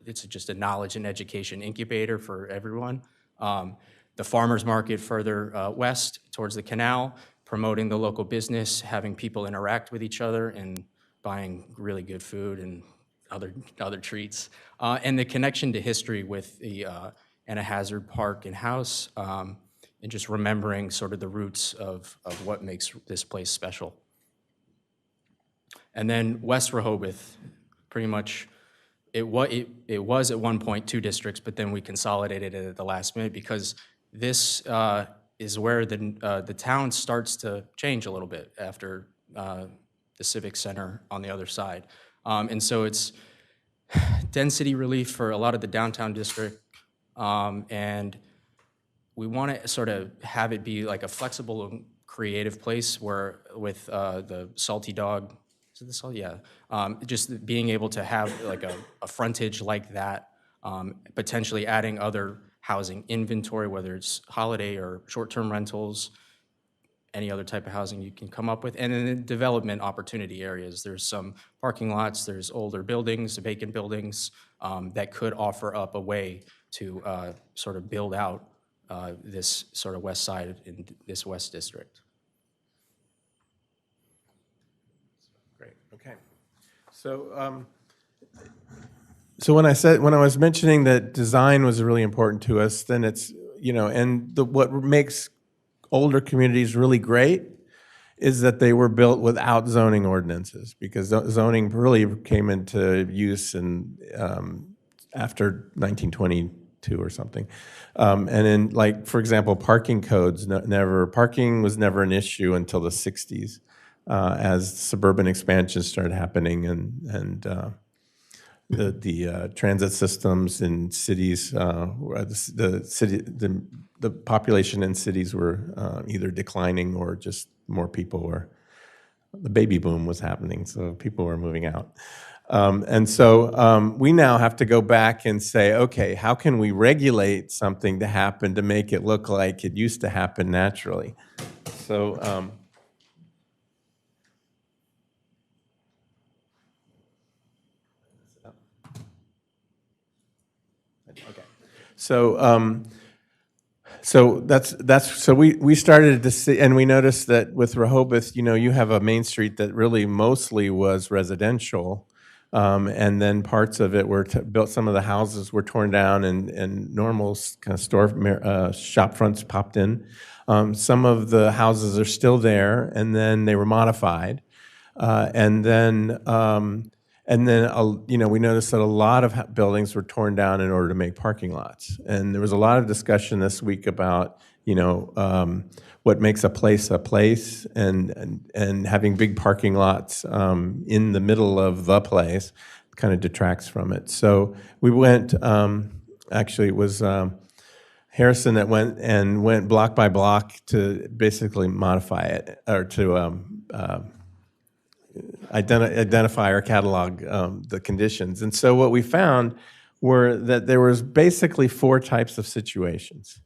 Speaker 9: it's just a knowledge and education incubator for everyone. The farmer's market further west towards the canal, promoting the local business, having people interact with each other, and buying really good food and other treats. And the connection to history with the Anna Hazard Park and House, and just remembering sort of the roots of what makes this place special. And then West Rehoboth, pretty much, it was at one point 2 districts, but then we consolidated it at the last minute because this is where the town starts to change a little bit after the Civic Center on the other side. And so it's density relief for a lot of the downtown district, and we want to sort of have it be like a flexible and creative place where with the Salty Dog, is it the Salty? Yeah. Just being able to have like a frontage like that, potentially adding other housing inventory, whether it's holiday or short-term rentals, any other type of housing you can come up with. And then development opportunity areas. There's some parking lots, there's older buildings, vacant buildings that could offer up a way to sort of build out this sort of west side in this West District.
Speaker 8: Great, okay. So, so when I was mentioning that design was really important to us, then it's, you know, and what makes older communities really great is that they were built without zoning ordinances, because zoning really came into use in after 1922 or something. And in, like, for example, parking codes, parking was never an issue until the 60s as suburban expansion started happening, and the transit systems in cities, the population in cities were either declining or just more people were, the baby boom was happening, so people were moving out. And so we now have to go back and say, okay, how can we regulate something to happen to make it look like it used to happen naturally? So So so we started to see, and we noticed that with Rehoboth, you have a main street that really mostly was residential, and then parts of it were built. Some of the houses were torn down, and normal kind of shop fronts popped in. Some of the houses are still there, and then they were modified, and then. We noticed that a lot of buildings were torn down in order to make parking lots. And there was a lot of discussion this week about, what makes a place, and having big parking lots in the middle of the place kind of detracts from it. So we went, actually it was Harrison that went block by block to basically modify it, or to identify or catalog the conditions. And so what we found were that there was basically 4 types of situations.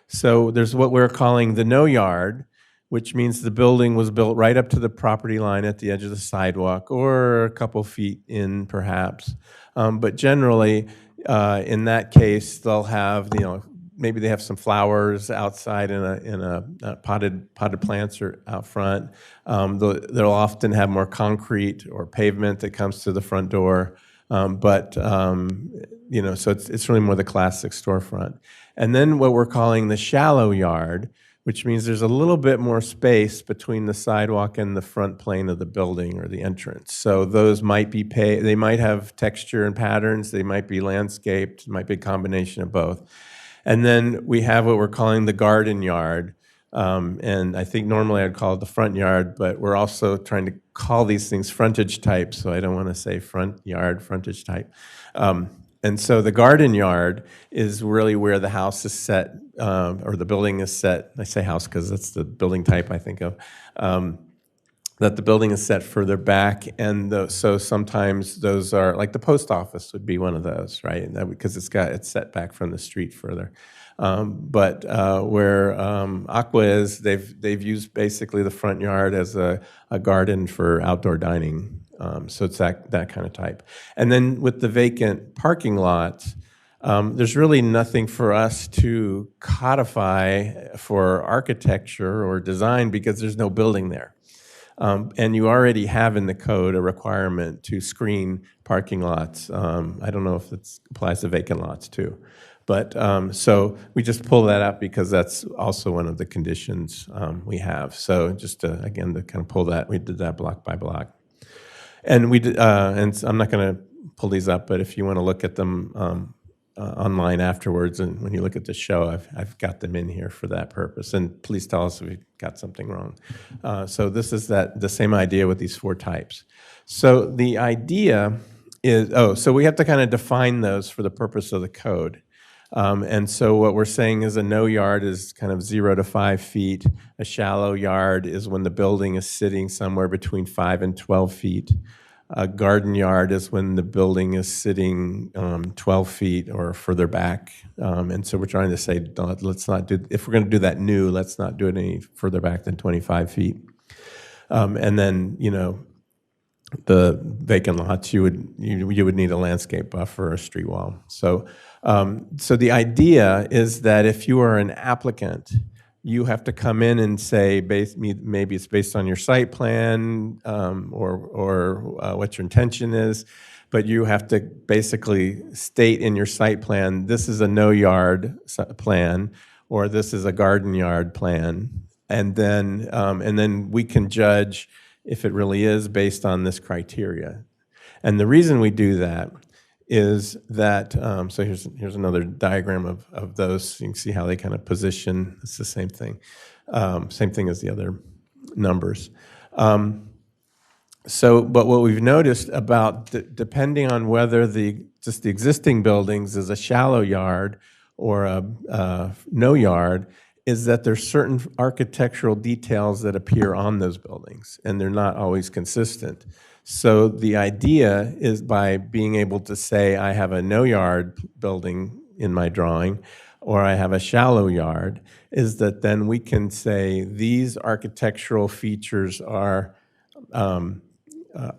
Speaker 8: So there's what we're calling the no yard, which means the building was built right up to the property line at the edge of the sidewalk, or a couple feet in perhaps. But generally, in that case, they'll have, maybe they have some flowers outside in a potted plants or out front. They'll often have more concrete or pavement that comes to the front door. So it's really more the classic storefront. And then what we're calling the shallow yard, which means there's a little bit more space between the sidewalk and the front plane of the building or the entrance. So those might be they might have texture and patterns, they might be landscaped, it might be a combination of both. And then we have what we're calling the garden yard. And I think normally I'd call it the front yard, but we're also trying to call these things frontage type, so I don't want to say front yard, frontage type. And so the garden yard is really where the house is set, or the building is set. I say house because that's the building type I think of. That the building is set further back, and so sometimes those are, like the post office would be one of those, right? Because it's set back from the street further. But where Aqua is, they've used basically the front yard as a garden for outdoor dining. So it's that kind of type. And then with the vacant parking lots, there's really nothing for us to codify for architecture or design because there's no building there. And you already have in the code a requirement to screen parking lots. I don't know if it applies to vacant lots too. But so we just pull that up because that's also one of the conditions we have. So just again, to kind of pull that, we did that block by block. And we did, and I'm not going to pull these up, but if you want to look at them online afterwards, and when you look at the show, I've got them in here for that purpose. And please tell us if we got something wrong. So this is the same idea with these 4 types. So the idea is, so we have to kind of define those for the purpose of the code. And so what we're saying is a no yard is kind of 0 to 5 feet. A shallow yard is when the building is sitting somewhere between 5 and 12 feet. A garden yard is when the building is sitting 12 feet or further back. And so we're trying to say, let's not do, if we're going to do that new, let's not do it any further back than 25 feet. And then, the vacant lots, you would need a landscape buffer or a street wall. So the idea is that if you are an applicant, you have to come in and say, maybe it's based on your site plan or what your intention is, but you have to basically state in your site plan, this is a no yard plan, or this is a garden yard plan, and then we can judge if it really is based on this criteria. And the reason we do that is that, so here's another diagram of those. So you can see how they kind of position. It's the same thing. Same thing as the other numbers. But what we've noticed about, depending on whether just the existing buildings is a shallow yard or a no yard, is that there's certain architectural details that appear on those buildings, and they're not always consistent. So the idea is by being able to say, I have a no yard building in my drawing, or I have a shallow yard, is that then we can say these architectural features are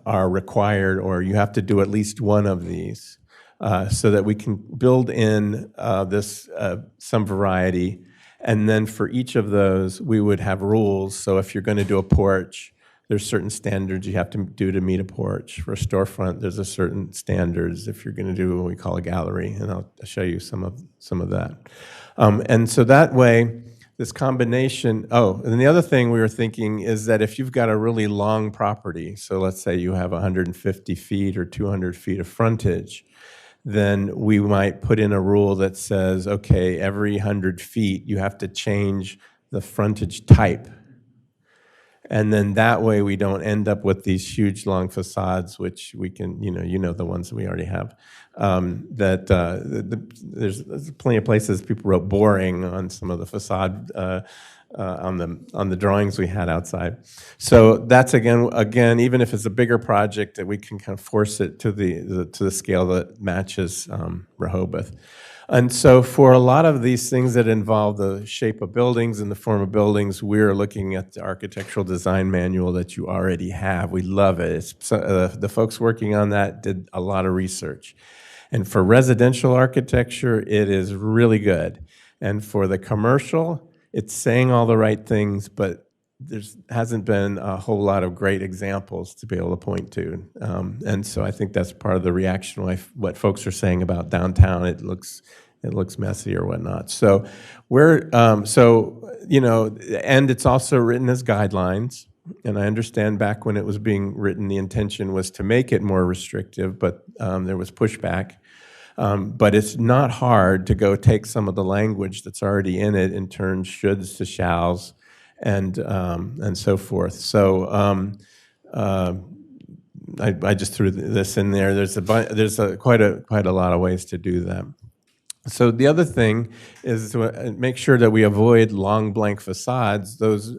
Speaker 8: required, or you have to do at least one of these, so that we can build in some variety. And then for each of those, we would have rules. So if you're going to do a porch, there's certain standards you have to do to meet a porch. For a storefront, there's a certain standards if you're going to do what we call a gallery, and I'll show you some of that. And so that way, this combination, and the other thing we were thinking is that if you've got a really long property, so let's say you have 150 feet or 200 feet of frontage, then we might put in a rule that says, okay, every 100 feet, you have to change the frontage type. And then that way we don't end up with these huge long facades, which we can, you know the ones that we already have. There's plenty of places people wrote boring on some of the facade on the drawings we had outside. So that's again, even if it's a bigger project, that we can kind of force it to the scale that matches Rehoboth. And so for a lot of these things that involve the shape of buildings and the form of buildings, we're looking at the architectural design manual that you already have. We love it. The folks working on that did a lot of research. And for residential architecture, it is really good. And for the commercial, it's saying all the right things, but there hasn't been a whole lot of great examples to be able to point to. And so I think that's part of the reaction, what folks are saying about downtown. It looks messy or whatnot. So and it's also written as guidelines. And I understand back when it was being written, the intention was to make it more restrictive, but there was pushback. But it's not hard to go take some of the language that's already in it and turn shoulds to shalls, and so forth. So I just threw this in there. There's quite a lot of ways to do that. So the other thing is to make sure that we avoid long blank facades. Those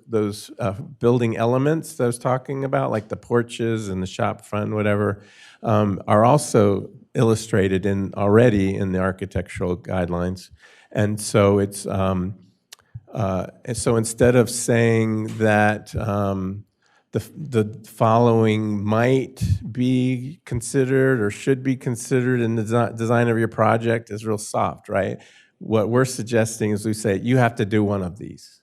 Speaker 8: building elements that I was talking about, like the porches and the shop front, whatever, are also illustrated already in the architectural guidelines. And so it's so instead of saying that the following might be considered or should be considered in the design of your project is real soft, right? What we're suggesting is we say you have to do one of these.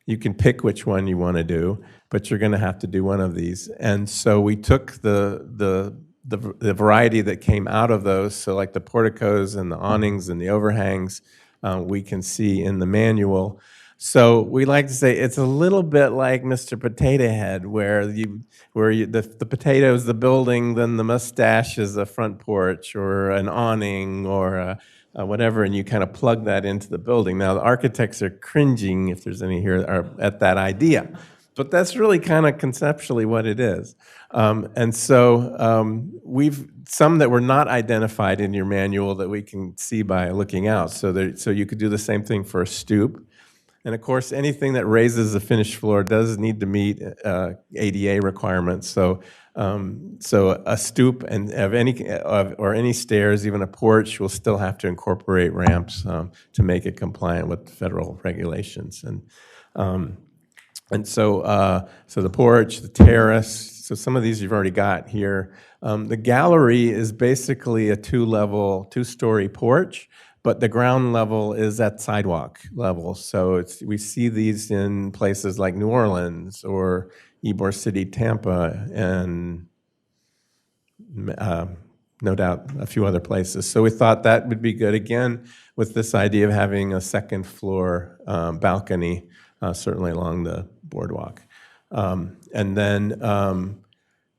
Speaker 8: You can pick which one you want to do, but you're going to have to do one of these. And so we took the variety that came out of those, so like the porticos and the awnings and the overhangs, we can see in the manual. So we like to say it's a little bit like Mr. Potato Head, where the potato is the building, then the mustache is a front porch or an awning or whatever, and you kind of plug that into the building. Now the architects are cringing, if there's any here, at that idea, but that's really kind of conceptually what it is. And so we've some that were not identified in your manual that we can see by looking out. So you could do the same thing for a stoop. And of course, anything that raises the finished floor does need to meet ADA requirements. So a stoop and or any stairs, even a porch, will still have to incorporate ramps to make it compliant with federal regulations. And so the porch, the terrace. So some of these you've already got here. The gallery is basically a two-story porch, but the ground level is at sidewalk level. So we see these in places like New Orleans or Ybor City, Tampa, and no doubt a few other places. So we thought that would be good, again, with this idea of having a second floor balcony, certainly along the boardwalk. And then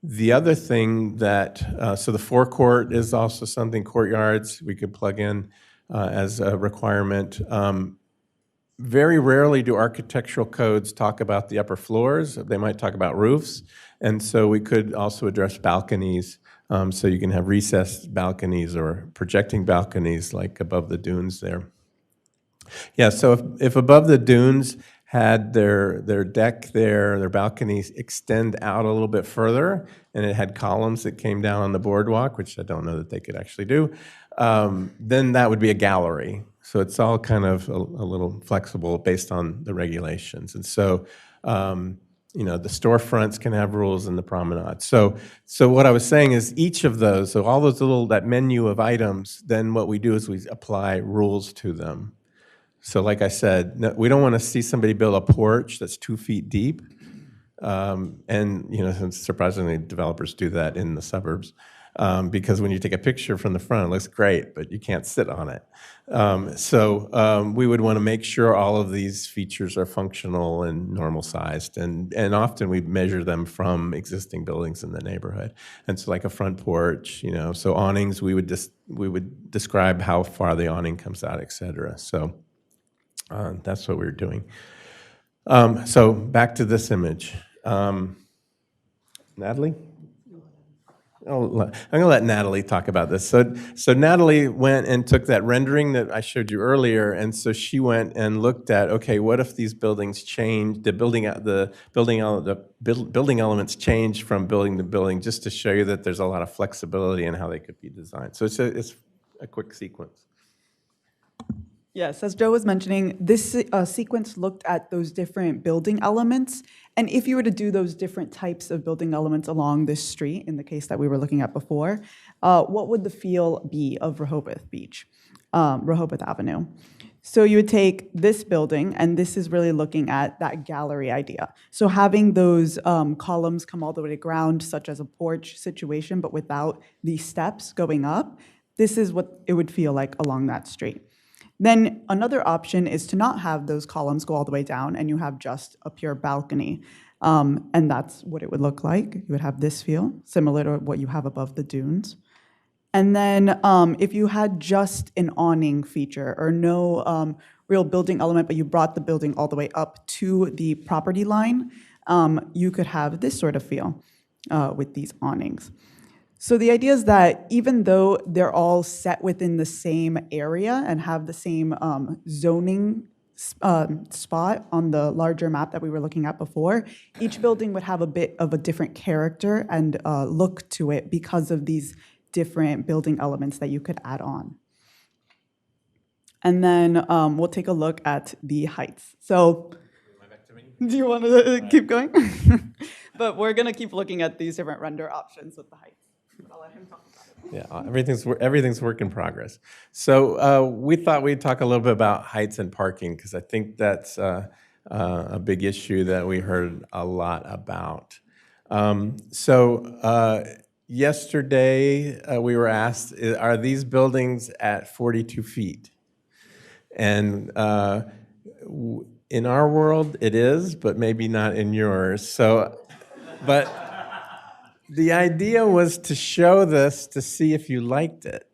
Speaker 8: the other thing that, so the forecourt is also something, courtyards, we could plug in as a requirement. Very rarely do architectural codes talk about the upper floors. They might talk about roofs. And so we could also address balconies. So you can have recessed balconies or projecting balconies like above the dunes there. Yeah, so if above the dunes had their deck there, their balconies extend out a little bit further, and it had columns that came down on the boardwalk, which I don't know that they could actually do, then that would be a gallery. So it's all kind of a little flexible based on the regulations. And so, the storefronts can have rules in the promenade. So what I was saying is each of those, so all those that menu of items, then what we do is we apply rules to them. So like I said, no, we don't want to see somebody build a porch that's 2 feet deep. And, you know, surprisingly, developers do that in the suburbs. Because when you take a picture from the front, it looks great, but you can't sit on it. So we would want to make sure all of these features are functional and normal sized. And often we measure them from existing buildings in the neighborhood. And so like a front porch, you know, so awnings, we would describe how far the awning comes out, et cetera. So that's what we're doing. So back to this image. Natalie? I'm going to let Natalie talk about this. So Natalie went and took that rendering that I showed you earlier, and so she went and looked at, okay, what if these buildings change, the building elements change from building to building, just to show you that there's a lot of flexibility in how they could be designed. So it's a quick sequence.
Speaker 10: Yes, as Joe was mentioning, this sequence looked at those different building elements. And if you were to do those different types of building elements along this street, in the case that we were looking at before, what would the feel be of Rehoboth Beach, Rehoboth Avenue? So you would take this building, and this is really looking at that gallery idea. So having those columns come all the way to ground, such as a porch situation, but without these steps going up, this is what it would feel like along that street. Then another option is to not have those columns go all the way down, and you have just a pure balcony. And that's what it would look like. You would have this feel, similar to what you have above the dunes. And then if you had just an awning feature or no real building element, but you brought the building all the way up to the property line, you could have this sort of feel with these awnings. So the idea is that even though they're all set within the same area and have the same zoning spot on the larger map that we were looking at before, each building would have a bit of a different character and look to it because of these different building elements that you could add on. And then we'll take a look at the heights. So do you want to keep going? But we're going to keep looking at these different render options with the heights. I'll let him talk about it.
Speaker 8: Yeah, everything's work in progress. So we thought we'd talk a little bit about heights and parking, because I think that's a big issue that we heard a lot about. Yesterday we were asked, are these buildings at 42 feet? And in our world it is, but maybe not in yours. But the idea was to show this to see if you liked it.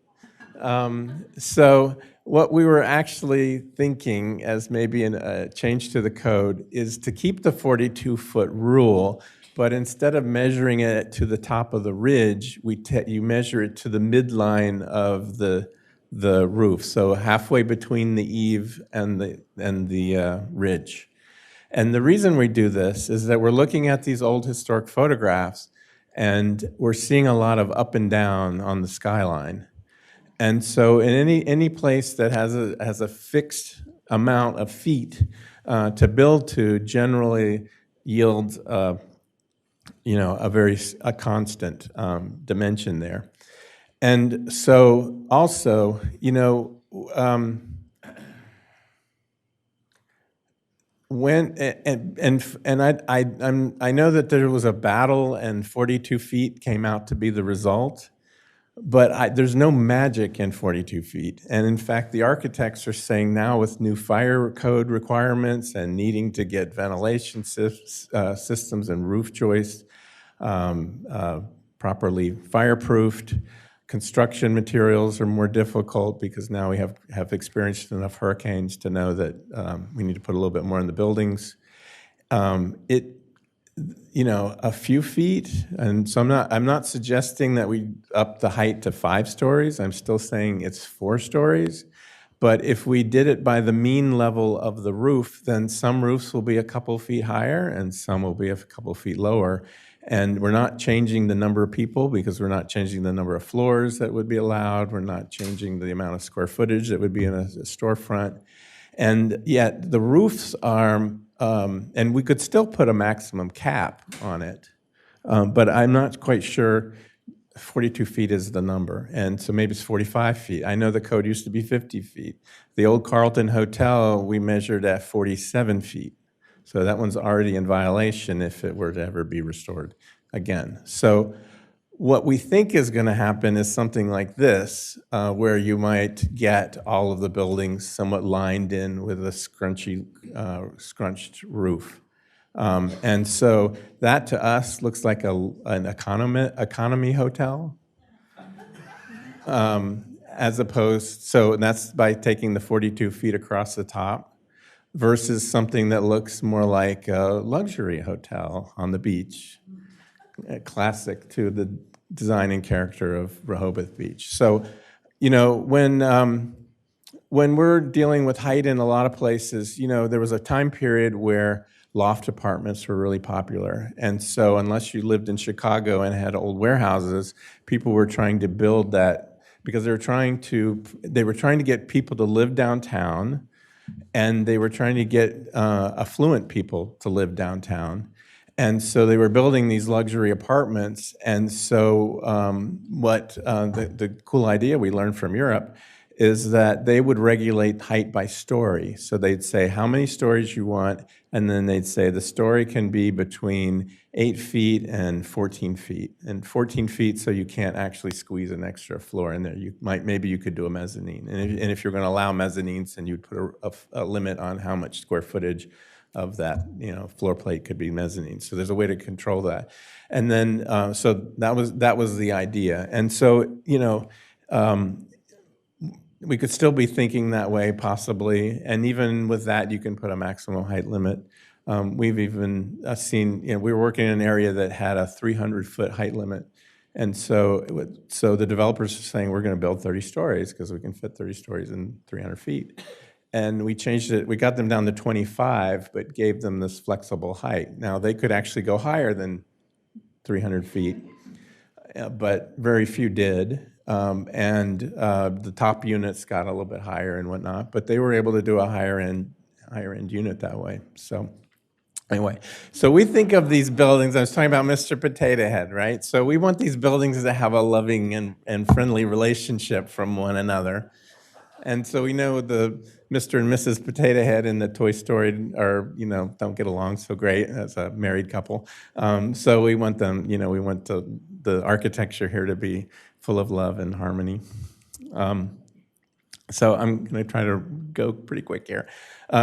Speaker 8: So what we were actually thinking as maybe a change to the code is to keep the 42-foot rule, but instead of measuring it to the top of the ridge, you measure it to the midline of the roof, so halfway between the eave and the ridge. And the reason we do this is that we're looking at these old historic photographs, and we're seeing a lot of up and down on the skyline. And so in any place that has a fixed amount of feet to build to generally yields a constant dimension there. And so also, I know that there was a battle and 42 feet came out to be the result, but there's no magic in 42 feet. And in fact, the architects are saying now with new fire code requirements and needing to get ventilation systems and roof joists properly fireproofed, construction materials are more difficult because now we have experienced enough hurricanes to know that we need to put a little bit more in the buildings. A few feet, and so I'm not suggesting that we up the height to 5 stories. I'm still saying it's 4 stories. But if we did it by the mean level of the roof, then some roofs will be a couple feet higher and some will be a couple feet lower. And we're not changing the number of people because we're not changing the number of floors that would be allowed. We're not changing the amount of square footage that would be in a storefront. And yet the roofs are, and we could still put a maximum cap on it, but I'm not quite sure 42 feet is the number, and so maybe it's 45 feet. I know the code used to be 50 feet. The old Carlton Hotel, we measured at 47 feet. So that one's already in violation if it were to ever be restored again. So what we think is going to happen is something like this, where you might get all of the buildings somewhat lined in with a scrunched roof. And so that to us looks like an economy hotel, as opposed, so that's by taking the 42 feet across the top versus something that looks more like a luxury hotel on the beach, classic to the design and character of Rehoboth Beach. So, you know, when we're dealing with height in a lot of places, you know, there was a time period where loft apartments were really popular. And so unless you lived in Chicago and had old warehouses, people were trying to build that because they were trying to get people to live downtown, and they were trying to get affluent people to live downtown. And so they were building these luxury apartments. And so the cool idea we learned from Europe is that they would regulate height by story. So they'd say how many stories you want, and then they'd say the story can be between 8 feet and 14 feet. And 14 feet, so you can't actually squeeze an extra floor in there. Maybe you could do a mezzanine. And if you're going to allow mezzanines, then you'd put a limit on how much square footage of that, you know, floor plate could be mezzanine. So there's a way to control that. And then, so that was the idea. And so, you know, we could still be thinking that way, possibly, and even with that, you can put a maximum height limit. We've even seen, you know, we were working in an area that had a 300-foot height limit, and so the developers are saying we're going to build 30 stories because we can fit 30 stories in 300 feet. And we changed it, we got them down to 25, but gave them this flexible height. Now, they could actually go higher than 300 feet, but very few did. The top units got a little bit higher and whatnot, but they were able to do a higher end unit that way. So anyway, so we think of these buildings, I was talking about Mr. Potato Head, right? So we want these buildings to have a loving and friendly relationship from one another. And so we know the Mr. and Mrs. Potato Head in the Toy Story are, you know, don't get along so great as a married couple. So we want them, you know, we want the architecture here to be full of love and harmony. So I'm going to try to go pretty quick here.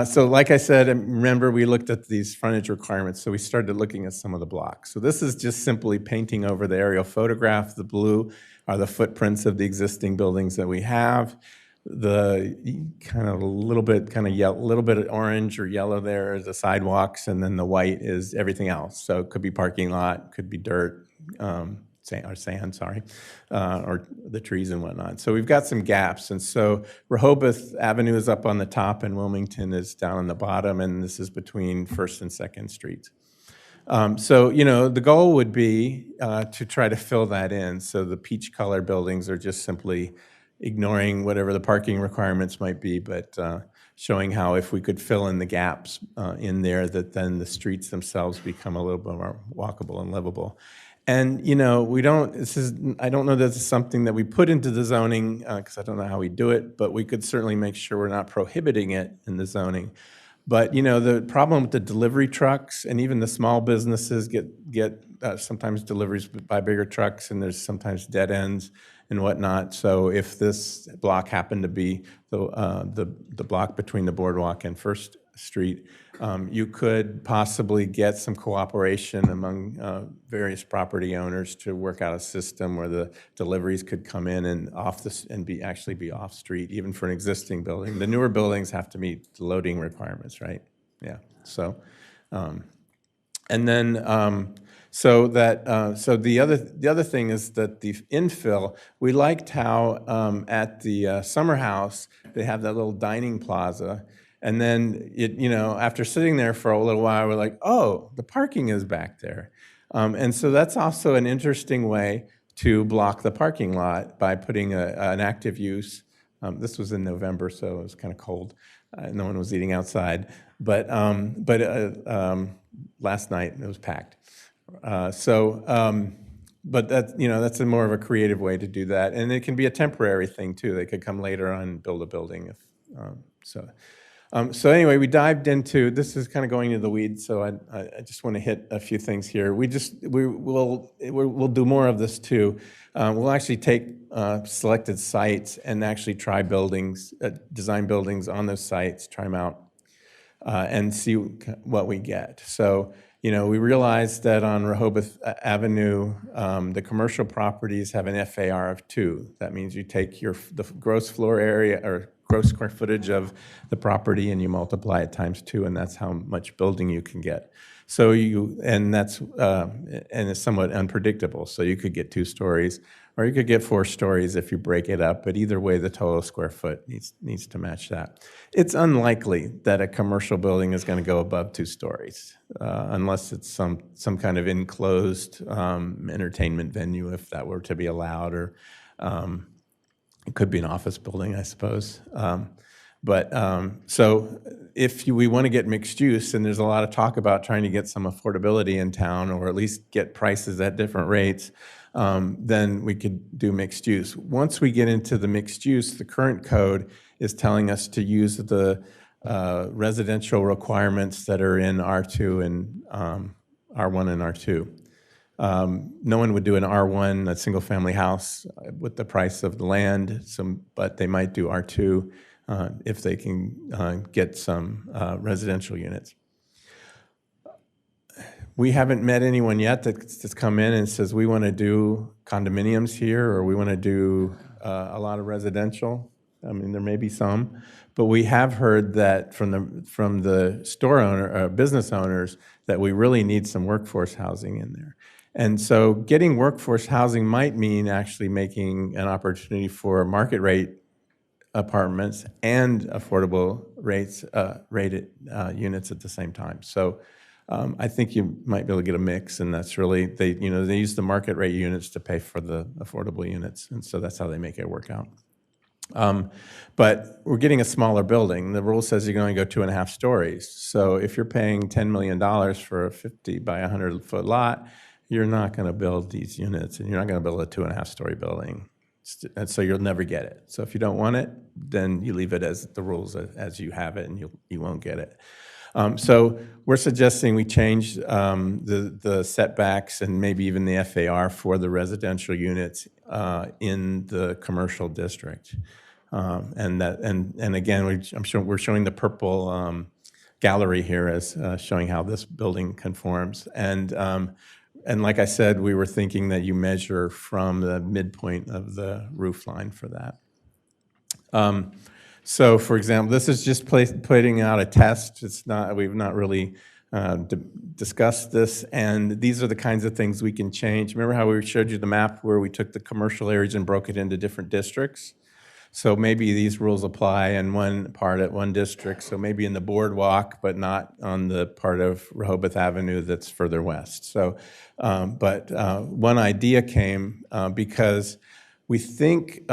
Speaker 8: So like I said, remember we looked at these frontage requirements, so we started looking at some of the blocks. So this is just simply painting over the aerial photograph. The blue are the footprints of the existing buildings that we have. The kind of a little bit of orange or yellow there is the sidewalks, and then the white is everything else. So it could be parking lot, could be dirt, sand, or the trees and whatnot. So we've got some gaps. And so Rehoboth Avenue is up on the top and Wilmington is down on the bottom, and this is between 1st and 2nd Streets. So, you know, the goal would be to try to fill that in. So the peach color buildings are just simply ignoring whatever the parking requirements might be, but showing how if we could fill in the gaps in there, that then the streets themselves become a little bit more walkable and livable. And, you know, I don't know that this is something that we put into the zoning, because I don't know how we do it, but we could certainly make sure we're not prohibiting it in the zoning. But, you know, the problem with the delivery trucks and even the small businesses get sometimes deliveries by bigger trucks, and there's sometimes dead ends and whatnot. So if this block happened to be the block between the boardwalk and 1st Street, you could possibly get some cooperation among various property owners to work out a system where the deliveries could come in and actually be off street, even for an existing building. The newer buildings have to meet the loading requirements, right? Yeah. So, and then. So the other thing is that the infill, we liked how at the summer house they have that little dining plaza, and then you know, after sitting there for a little while, we're like, oh, the parking is back there, and so that's also an interesting way to block the parking lot by putting an active use. This was in November, so it was kind of cold. No one was eating outside, but last night it was packed. but that, that's a more of a creative way to do that. And it can be a temporary thing too. They could come later on and build a building if, so. So anyway, we dived into, this is kind of going into the weeds, so I just want to hit a few things here. We'll do more of this too. We'll actually take selected sites and actually try buildings, design buildings on those sites, try them out, and see what we get. So, we realized that on Rehoboth Avenue, the commercial properties have an FAR of 2. That means you take the gross floor area or gross square footage of the property and you multiply it times 2, and that's how much building you can get. So and it's somewhat unpredictable. So you could get 2 stories, or you could get 4 stories if you break it up. But either way, the total square foot needs to match that. It's unlikely that a commercial building is going to go above 2 stories, unless it's some kind of enclosed entertainment venue, if that were to be allowed, or it could be an office building, I suppose. So if we want to get mixed use, and there's a lot of talk about trying to get some affordability in town, or at least get prices at different rates, then we could do mixed use. Once we get into the mixed use, the current code is telling us to use the residential requirements that are in R2 and R1 and R2. No one would do an R1, a single-family house, with the price of the land, but they might do R2 if they can get some residential units. We haven't met anyone yet that's come in and says, we want to do condominiums here, or we want to do a lot of residential. I mean, there may be some, but we have heard that from the store owner, business owners, that we really need some workforce housing in there. And so getting workforce housing might mean actually making an opportunity for market rate apartments and affordable rated units at the same time. So I think you might be able to get a mix, and that's really, they use the market rate units to pay for the affordable units, and so that's how they make it work out. But we're getting a smaller building. The rule says you can only go 2.5 stories. So if you're paying $10 million for a 50 by 100 foot lot, you're not going to build these units, and you're not going to build a 2.5 story building. And so you'll never get it. So if you don't want it, then you leave it as the rules as you have it, and you won't get it. So we're suggesting we change the setbacks and maybe even the FAR for the residential units in the commercial district. And again, I'm sure we're showing the purple gallery here as showing how this building conforms. And like I said, we were thinking that you measure from the midpoint of the roof line for that. So, for example, this is just putting out a test. We've not really discussed this, and these are the kinds of things we can change. Remember how we showed you the map where we took the commercial areas and broke it into different districts? So maybe these rules apply in one part at one district, so maybe in the boardwalk, but not on the part of Rehoboth Avenue that's further west. So, but one idea came because we think,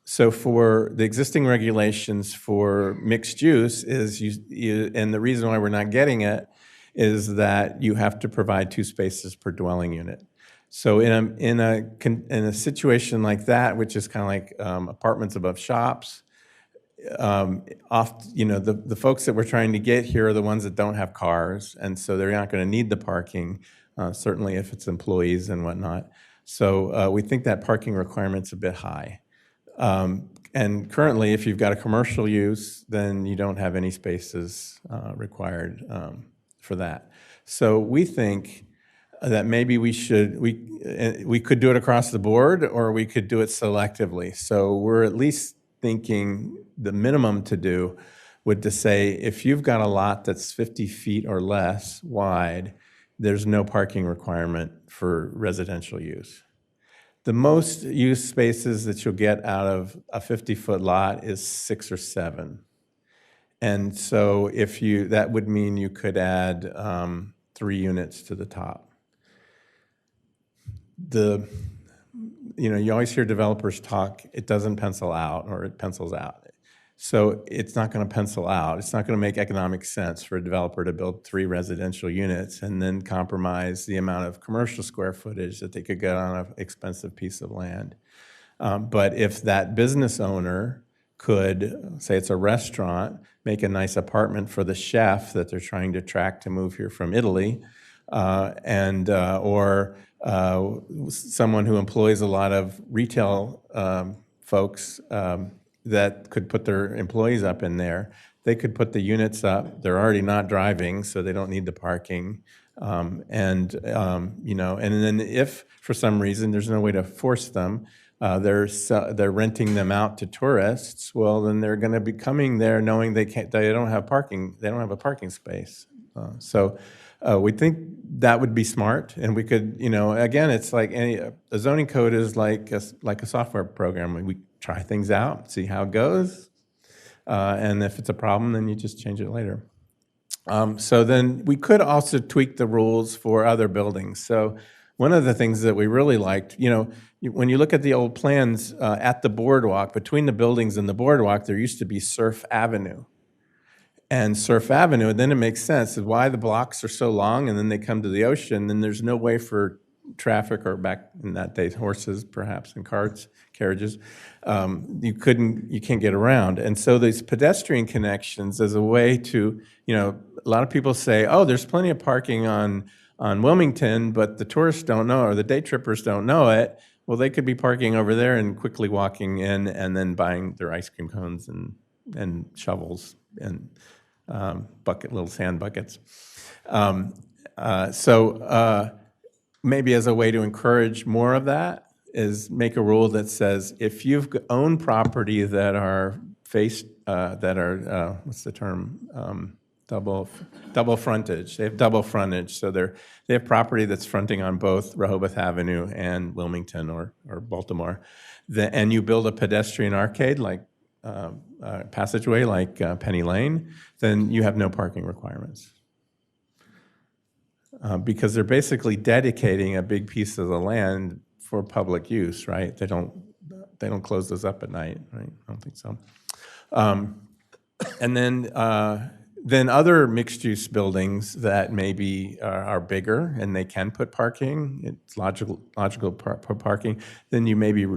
Speaker 8: so for the existing regulations for mixed use is, and the reason why we're not getting it is that you have to provide 2 spaces per dwelling unit. So in a situation like that, which is kind of like apartments above shops, the folks that we're trying to get here are the ones that don't have cars, and so they're not going to need the parking, certainly if it's employees and whatnot. So we think that parking requirement's a bit high. And currently, if you've got a commercial use, then you don't have any spaces required for that. So we think that maybe we could do it across the board, or we could do it selectively. So we're at least thinking the minimum to do would to say, if you've got a lot that's 50 feet or less wide, there's no parking requirement for residential use. The most use spaces that you'll get out of a 50-foot lot is 6 or 7. And so that would mean you could add 3 units to the top. You always hear developers talk, it doesn't pencil out, or it pencils out. So it's not going to pencil out. It's not going to make economic sense for a developer to build 3 residential units and then compromise the amount of commercial square footage that they could get on an expensive piece of land. But if that business owner could, say it's a restaurant, make a nice apartment for the chef that they're trying to attract to move here from Italy, or someone who employs a lot of retail folks that could put their employees up in there. They could put the units up. They're already not driving, so they don't need the parking. And then if for some reason there's no way to force them, they're renting them out to tourists. Well, then they're going to be coming there knowing they don't have parking. They don't have a parking space. So we think that would be smart, and we could, again, it's like a zoning code is like a software program. We try things out, see how it goes, and if it's a problem, then you just change it later. So then we could also tweak the rules for other buildings. So one of the things that we really liked, when you look at the old plans at the boardwalk, between the buildings and the boardwalk, there used to be Surf Avenue. And Surf Avenue, then it makes sense of why the blocks are so long and then they come to the ocean, then there's no way for traffic, or back in that day, horses perhaps and carriages, you can't get around. And so these pedestrian connections as a way to, a lot of people say, oh, there's plenty of parking on Wilmington, but the tourists don't know, or the day trippers don't know it. Well, they could be parking over there and quickly walking in and then buying their ice cream cones and shovels and little sand buckets. Maybe as a way to encourage more of that is make a rule that says if you've owned property that are what's the term? Double frontage. They have double frontage, so they have property that's fronting on both Rehoboth Avenue and Wilmington or Baltimore, and you build a pedestrian arcade like passageway like Penny Lane, then you have no parking requirements. Because they're basically dedicating a big piece of the land for public use, right? They don't close those up at night, right? I don't think so. And then other mixed-use buildings that maybe are bigger and they can put parking, it's logical parking, then you maybe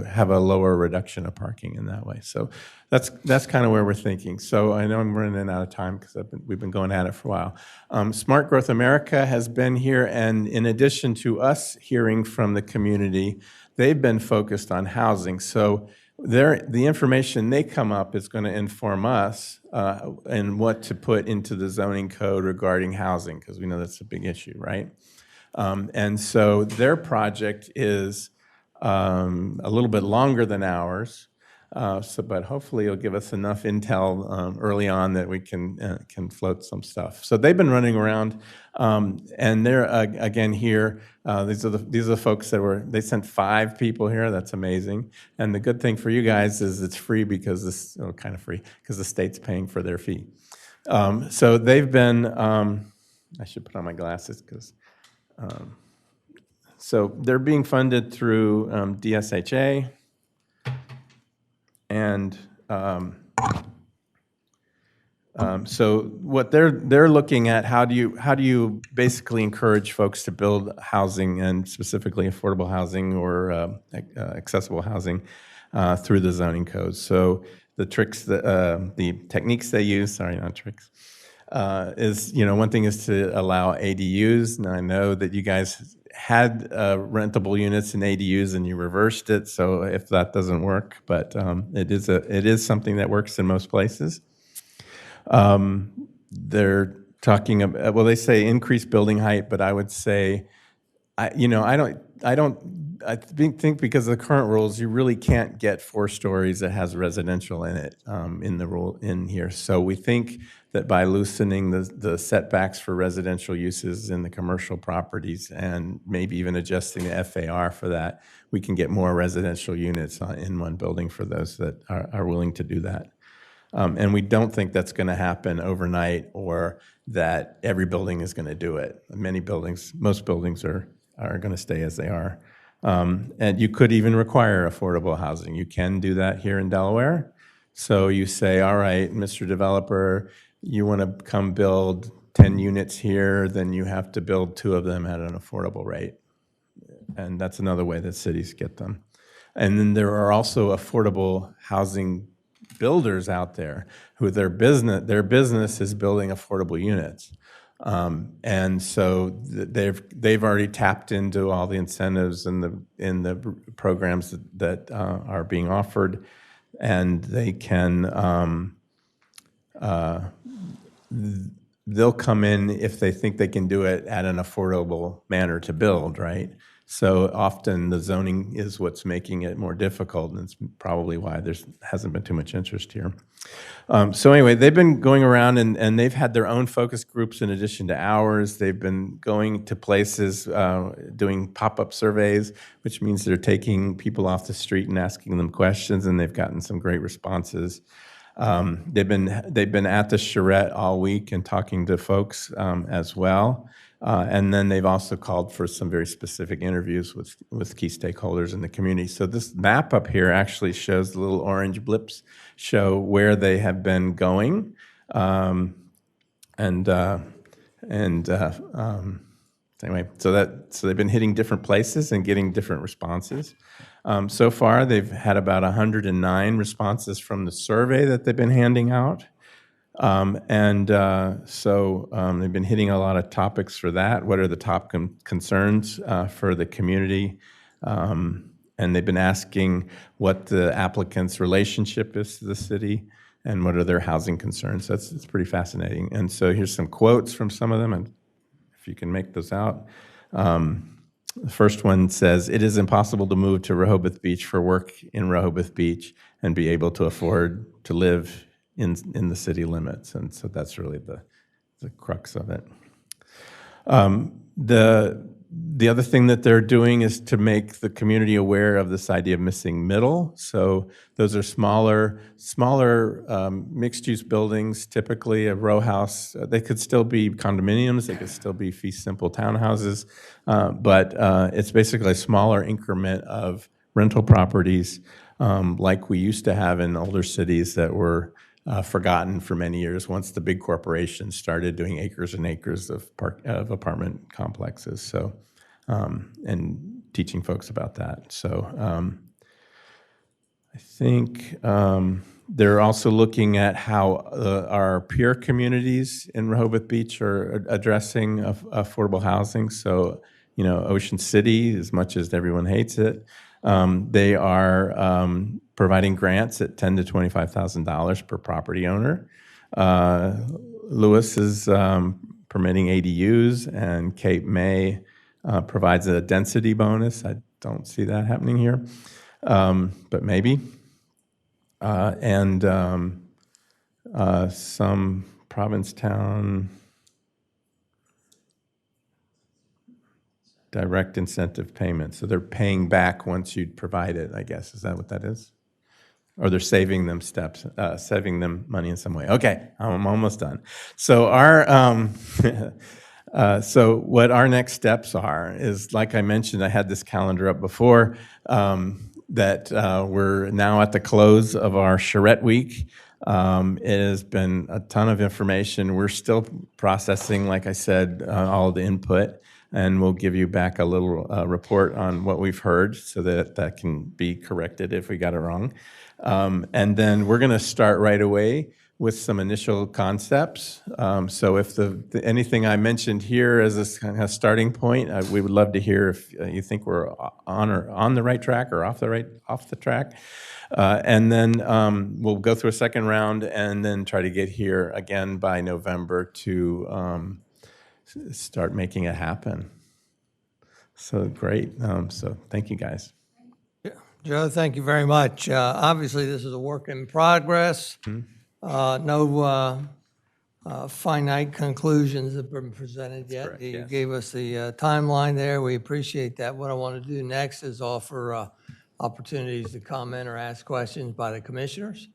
Speaker 8: have a lower reduction of parking in that way. So that's kind of where we're thinking. So I know I'm running out of time because we've been going at it for a while. Smart Growth America has been here, and in addition to us hearing from the community, they've been focused on housing. So the information they come up is going to inform us and what to put into the zoning code regarding housing, because we know that's a big issue, right? And so their project is a little bit longer than ours, but hopefully it'll give us enough intel early on that we can float some stuff. So they've been running around, and they're again here. These are the folks they sent 5 people here. That's amazing. And the good thing for you guys is it's free because kind of free because the state's paying for their fee. So they've been. I should put on my glasses because. So they're being funded through DSHA. And so what they're looking at, how do you basically encourage folks to build housing, and specifically affordable housing or accessible housing through the zoning codes? So the techniques they use, is one thing is to allow ADUs. Now I know that you guys had rentable units in ADUs and you reversed it, so if that doesn't work, but it is something that works in most places. They're talking about, they say increase building height, but I would say, I think because of the current rules, you really can't get 4 stories that has residential in it in the rule in here. So we think that by loosening the setbacks for residential uses in the commercial properties and maybe even adjusting the FAR for that, we can get more residential units in one building for those that are willing to do that. And we don't think that's going to happen overnight or that every building is going to do it. Most buildings are going to stay as they are. And you could even require affordable housing. You can do that here in Delaware. So you say, all right, Mr. Developer, you want to come build 10 units here, then you have to build 2 of them at an affordable rate. And that's another way that cities get them. And then there are also affordable housing builders out there who their business is building affordable units. And so they've already tapped into all the incentives in the programs that are being offered, and they can they'll come in if they think they can do it at an affordable manner to build, right? So often the zoning is what's making it more difficult, and it's probably why there hasn't been too much interest here. So anyway, they've been going around and they've had their own focus groups in addition to ours. They've been going to places, doing pop-up surveys, which means they're taking people off the street and asking them questions, and they've gotten some great responses. They've been at the charrette all week and talking to folks as well. And then they've also called for some very specific interviews with key stakeholders in the community. So this map up here actually shows the little orange blips show where they have been going. Anyway, so they've been hitting different places and getting different responses. So far, they've had about 109 responses from the survey that they've been handing out. So they've been hitting a lot of topics for that. What are the top concerns for the community? And they've been asking what the applicant's relationship is to the city and what are their housing concerns. It's pretty fascinating. And so here's some quotes from some of them, and if you can make those out. The first one says, "It is impossible to move to Rehoboth Beach for work in Rehoboth Beach and be able to afford to live in the city limits." And so that's really the crux of it. The other thing that they're doing is to make the community aware of this idea of missing middle. So those are smaller mixed-use buildings, typically a row house. They could still be condominiums, they could still be fee simple townhouses, but it's basically a smaller increment of rental properties like we used to have in older cities that were forgotten for many years once the big corporations started doing acres and acres of apartment complexes. So, and teaching folks about that. So I think they're also looking at how our peer communities in Rehoboth Beach are addressing affordable housing. So, Ocean City, as much as everyone hates it, they are providing grants at $10,000 to $25,000 per property owner. Lewis is permitting ADUs, and Cape May provides a density bonus. I don't see that happening here, but maybe. Some Provincetown direct incentive payment. So they're paying back once you provide it, I guess. Is that what that is? Or they're saving them saving them money in some way. Okay, I'm almost done. So so what our next steps are is, like I mentioned, I had this calendar up before, that we're now at the close of our charrette week. It has been a ton of information. We're still processing, like I said, all the input. And we'll give you back a little report on what we've heard so that can be corrected if we got it wrong. And then we're going to start right away with some initial concepts. So if anything I mentioned here as a kind of starting point, we would love to hear if you think we're on the right track or off the track. And then we'll go through a second round and then try to get here again by November to start making it happen. So great. So thank you, guys.
Speaker 1: Joe, thank you very much. Obviously, this is a work in progress. No finite conclusions have been presented yet.
Speaker 8: correct,
Speaker 1: You
Speaker 8: yes.
Speaker 1: gave us the timeline there. We appreciate that. What I want to do next is offer opportunities to comment or ask questions by the commissioners.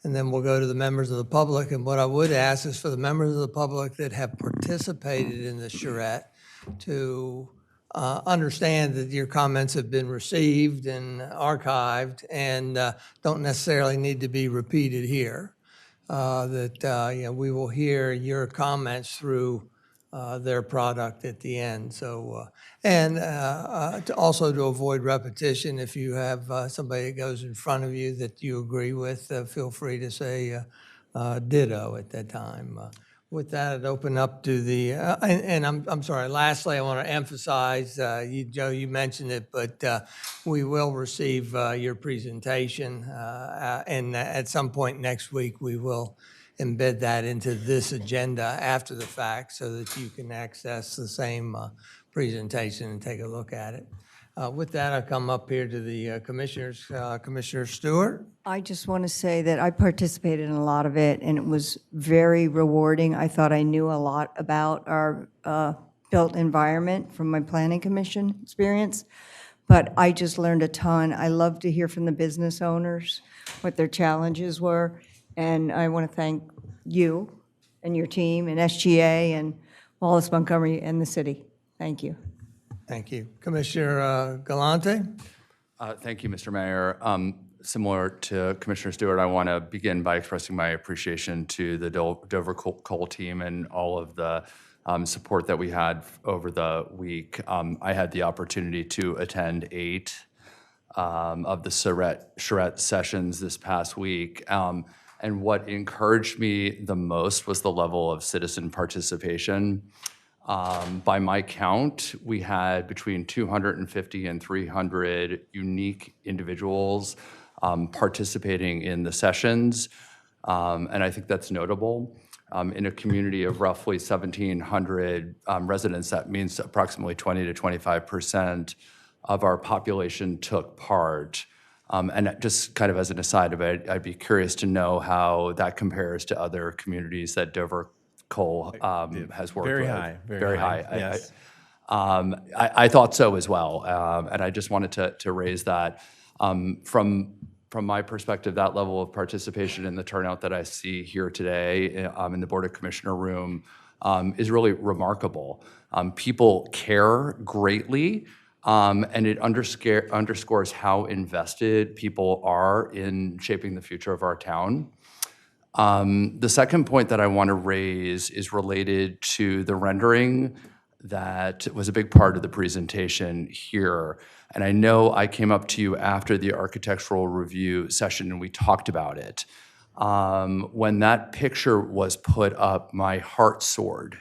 Speaker 1: And then we'll go to the members of the public. And what I would ask is for the members of the public that have participated in the charrette to understand that your comments have been received and archived and don't necessarily need to be repeated here. We will hear your comments through their product at the end. So, also to avoid repetition, if you have somebody that goes in front of you that you agree with, feel free to say ditto at that time. With that, I'd open up to the, I'm sorry, lastly, I want to emphasize, Joe, you mentioned it, but we will receive your presentation, and at some point next week, we will embed that into this agenda after the fact so that you can access the same presentation and take a look at it. With that, I come up here to the commissioners. Commissioner Stewart?
Speaker 7: I just want to say that I participated in a lot of it, and it was very rewarding. I thought I knew a lot about our built environment from my planning commission experience, but I just learned a ton. I love to hear from the business owners what their challenges were, and I want to thank you and your team and SGA and Wallace Montgomery and the city. Thank you.
Speaker 1: Thank you. Commissioner Galante?
Speaker 11: Thank you, Mr. Mayor. Similar to Commissioner Stewart, I want to begin by expressing my appreciation to the Dover Kohl team and all of the support that we had over the week. I had the opportunity to attend 8 of the charrette sessions this past week. And what encouraged me the most was the level of citizen participation. By my count, we had between 250 and 300 unique individuals participating in the sessions, and I think that's notable. In a community of roughly 1,700 residents, that means approximately 20 to 25% of our population took part. And just kind of as an aside, I'd be curious to know how that compares to other communities that Dover Kohl has worked
Speaker 8: Very
Speaker 11: with.
Speaker 8: high,
Speaker 11: Very high.
Speaker 8: yes.
Speaker 11: I thought so as well, and I just wanted to raise that. From my perspective, that level of participation and the turnout that I see here today in the Board of Commissioner room is really remarkable. People care greatly, and it underscores how invested people are in shaping the future of our town. The second point that I want to raise is related to the rendering that was a big part of the presentation here. And I know I came up to you after the architectural review session and we talked about it. When that picture was put up, my heart soared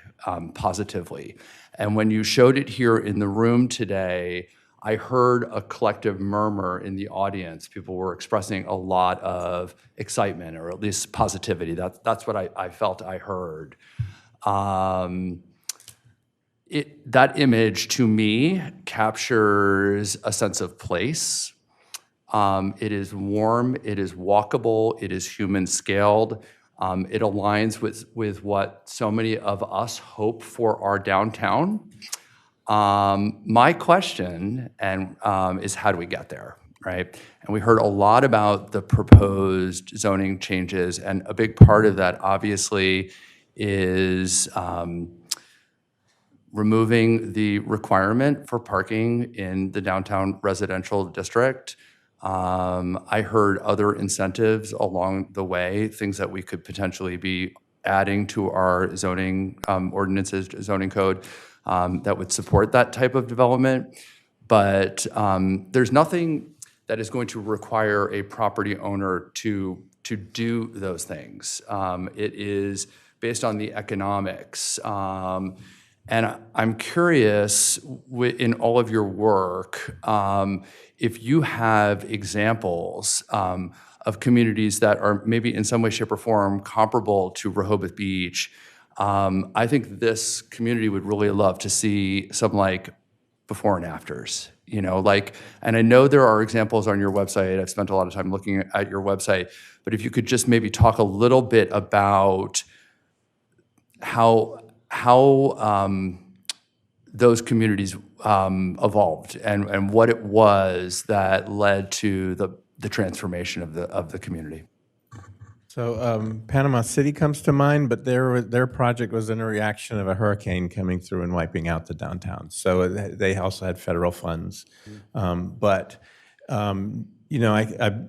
Speaker 11: positively. And when you showed it here in the room today, I heard a collective murmur in the audience. People were expressing a lot of excitement, or at least positivity. That's what I felt I heard. That image, to me, captures a sense of place. It is warm, it is walkable, it is human-scaled. It aligns with what so many of us hope for our downtown. My question is how do we get there, right? And we heard a lot about the proposed zoning changes, and a big part of that obviously is removing the requirement for parking in the downtown residential district. I heard other incentives along the way, things that we could potentially be adding to our zoning ordinances, zoning code, that would support that type of development. But there's nothing that is going to require a property owner to do those things. It is based on the economics. And I'm curious, in all of your work, if you have examples of communities that are maybe in some way, shape, or form comparable to Rehoboth Beach. I think this community would really love to see some like before and afters, and I know there are examples on your website. I've spent a lot of time looking at your website, but if you could just maybe talk a little bit about how those communities evolved and what it was that led to the transformation of the community.
Speaker 8: So Panama City comes to mind, but their project was in a reaction of a hurricane coming through and wiping out the downtown. So they also had federal funds. I've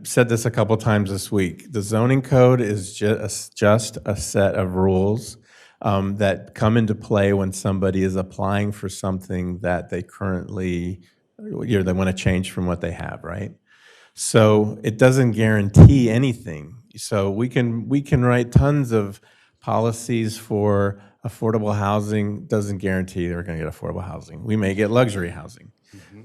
Speaker 8: said this a couple times this week. The zoning code is just a set of rules that come into play when somebody is applying for something that they currently, they want to change from what they have, right? So it doesn't guarantee anything. So we can write tons of policies for affordable housing. Doesn't guarantee they're going to get affordable housing. We may get luxury housing,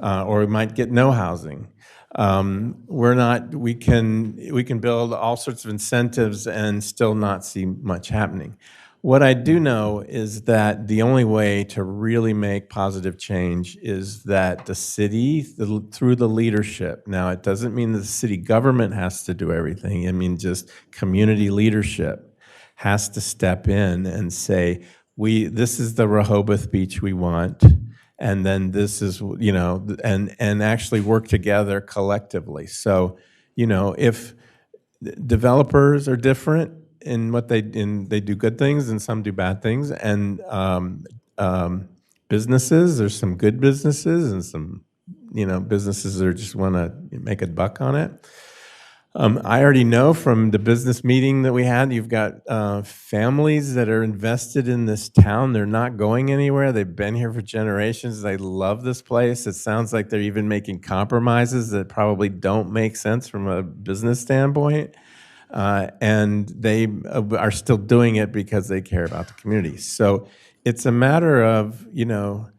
Speaker 8: or we might get no housing. We can build all sorts of incentives and still not see much happening. What I do know is that the only way to really make positive change is that the city, through the leadership. Now, it doesn't mean that the city government has to do everything. I mean, just community leadership has to step in and say, this is the Rehoboth Beach we want, and then this is, and actually work together collectively. So, if developers are different in what they do good things and some do bad things, and businesses, there's some good businesses and some businesses that just want to make a buck on it. I already know from the business meeting that we had, you've got families that are invested in this town. They're not going anywhere. They've been here for generations. They love this place. It sounds like they're even making compromises that probably don't make sense from a business standpoint. And they are still doing it because they care about the community. So it's a matter of, that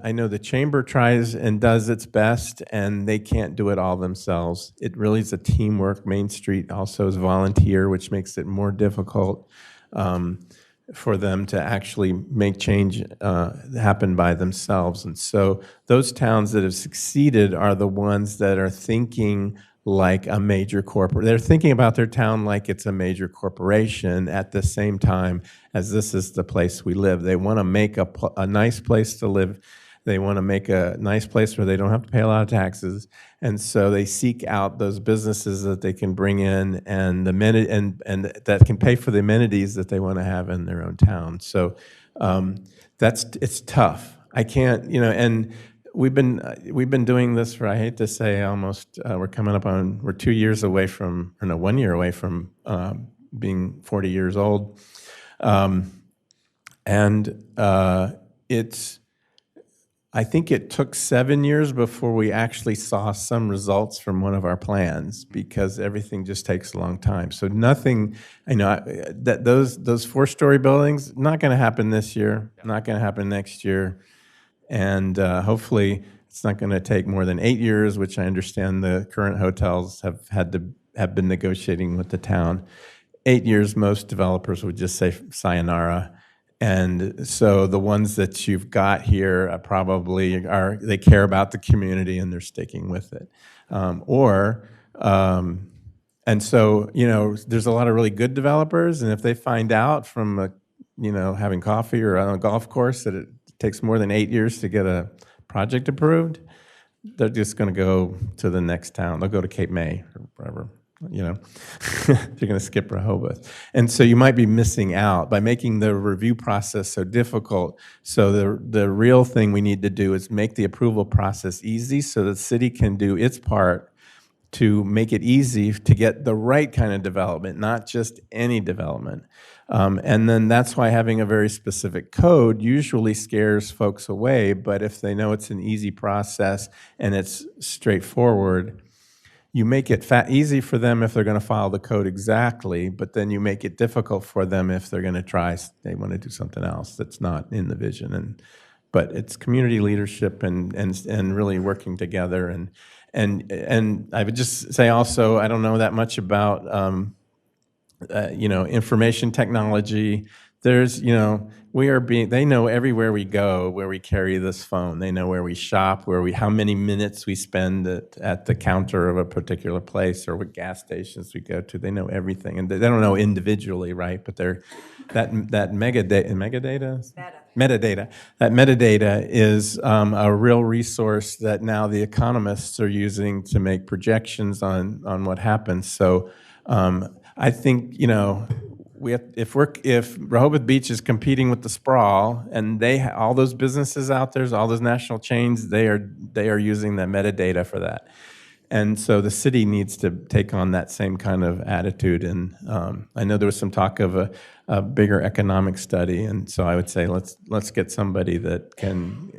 Speaker 8: I know the chamber tries and does its best, and they can't do it all themselves. It really is a teamwork. Main Street also is volunteer, which makes it more difficult for them to actually make change happen by themselves. And so those towns that have succeeded are the ones that are thinking like a major corporate. They're thinking about their town like it's a major corporation at the same time as this is the place we live. They want to make a nice place to live. They want to make a nice place where they don't have to pay a lot of taxes. And so they seek out those businesses that they can bring in and that can pay for the amenities that they want to have in their own town. So it's tough. I can't, and we've been doing this for, I hate to say, almost, we're 2 years away from, or no, 1 year away from being 40 years old. I think it took 7 years before we actually saw some results from one of our plans, because everything just takes a long time. So nothing, that those 4-story buildings, not going to happen this year, not going to happen next year. And hopefully it's not going to take more than 8 years, which I understand the current hotels have been negotiating with the town. 8 years, most developers would just say sayonara. And so the ones that you've got here they care about the community and they're sticking with it. And so, there's a lot of really good developers, and if they find out from having coffee or on a golf course that it takes more than 8 years to get a project approved, they're just going to go to the next town. They'll go to Cape May or wherever, They're going to skip Rehoboth. And so you might be missing out by making the review process so difficult. So the real thing we need to do is make the approval process easy so the city can do its part to make it easy to get the right kind of development, not just any development. And then that's why having a very specific code usually scares folks away, but if they know it's an easy process and it's straightforward, you make it easy for them if they're going to follow the code exactly, but then you make it difficult for them if they're going to they want to do something else that's not in the vision. But it's community leadership and really working together. And I would just say also, I don't know that much about information technology. there's, they know everywhere we go where we carry this phone. They know where we shop, how many minutes we spend at the counter of a particular place or what gas stations we go to. They know everything. And they don't know individually, right? But that metadata is a real resource that now the economists are using to make projections on what happens. So I think, if Rehoboth Beach is competing with the sprawl, and all those businesses out there, all those national chains, they are using the metadata for that, and so the city needs to take on that same kind of attitude. And I know there was some talk of a bigger economic study, and so I would say let's get somebody that can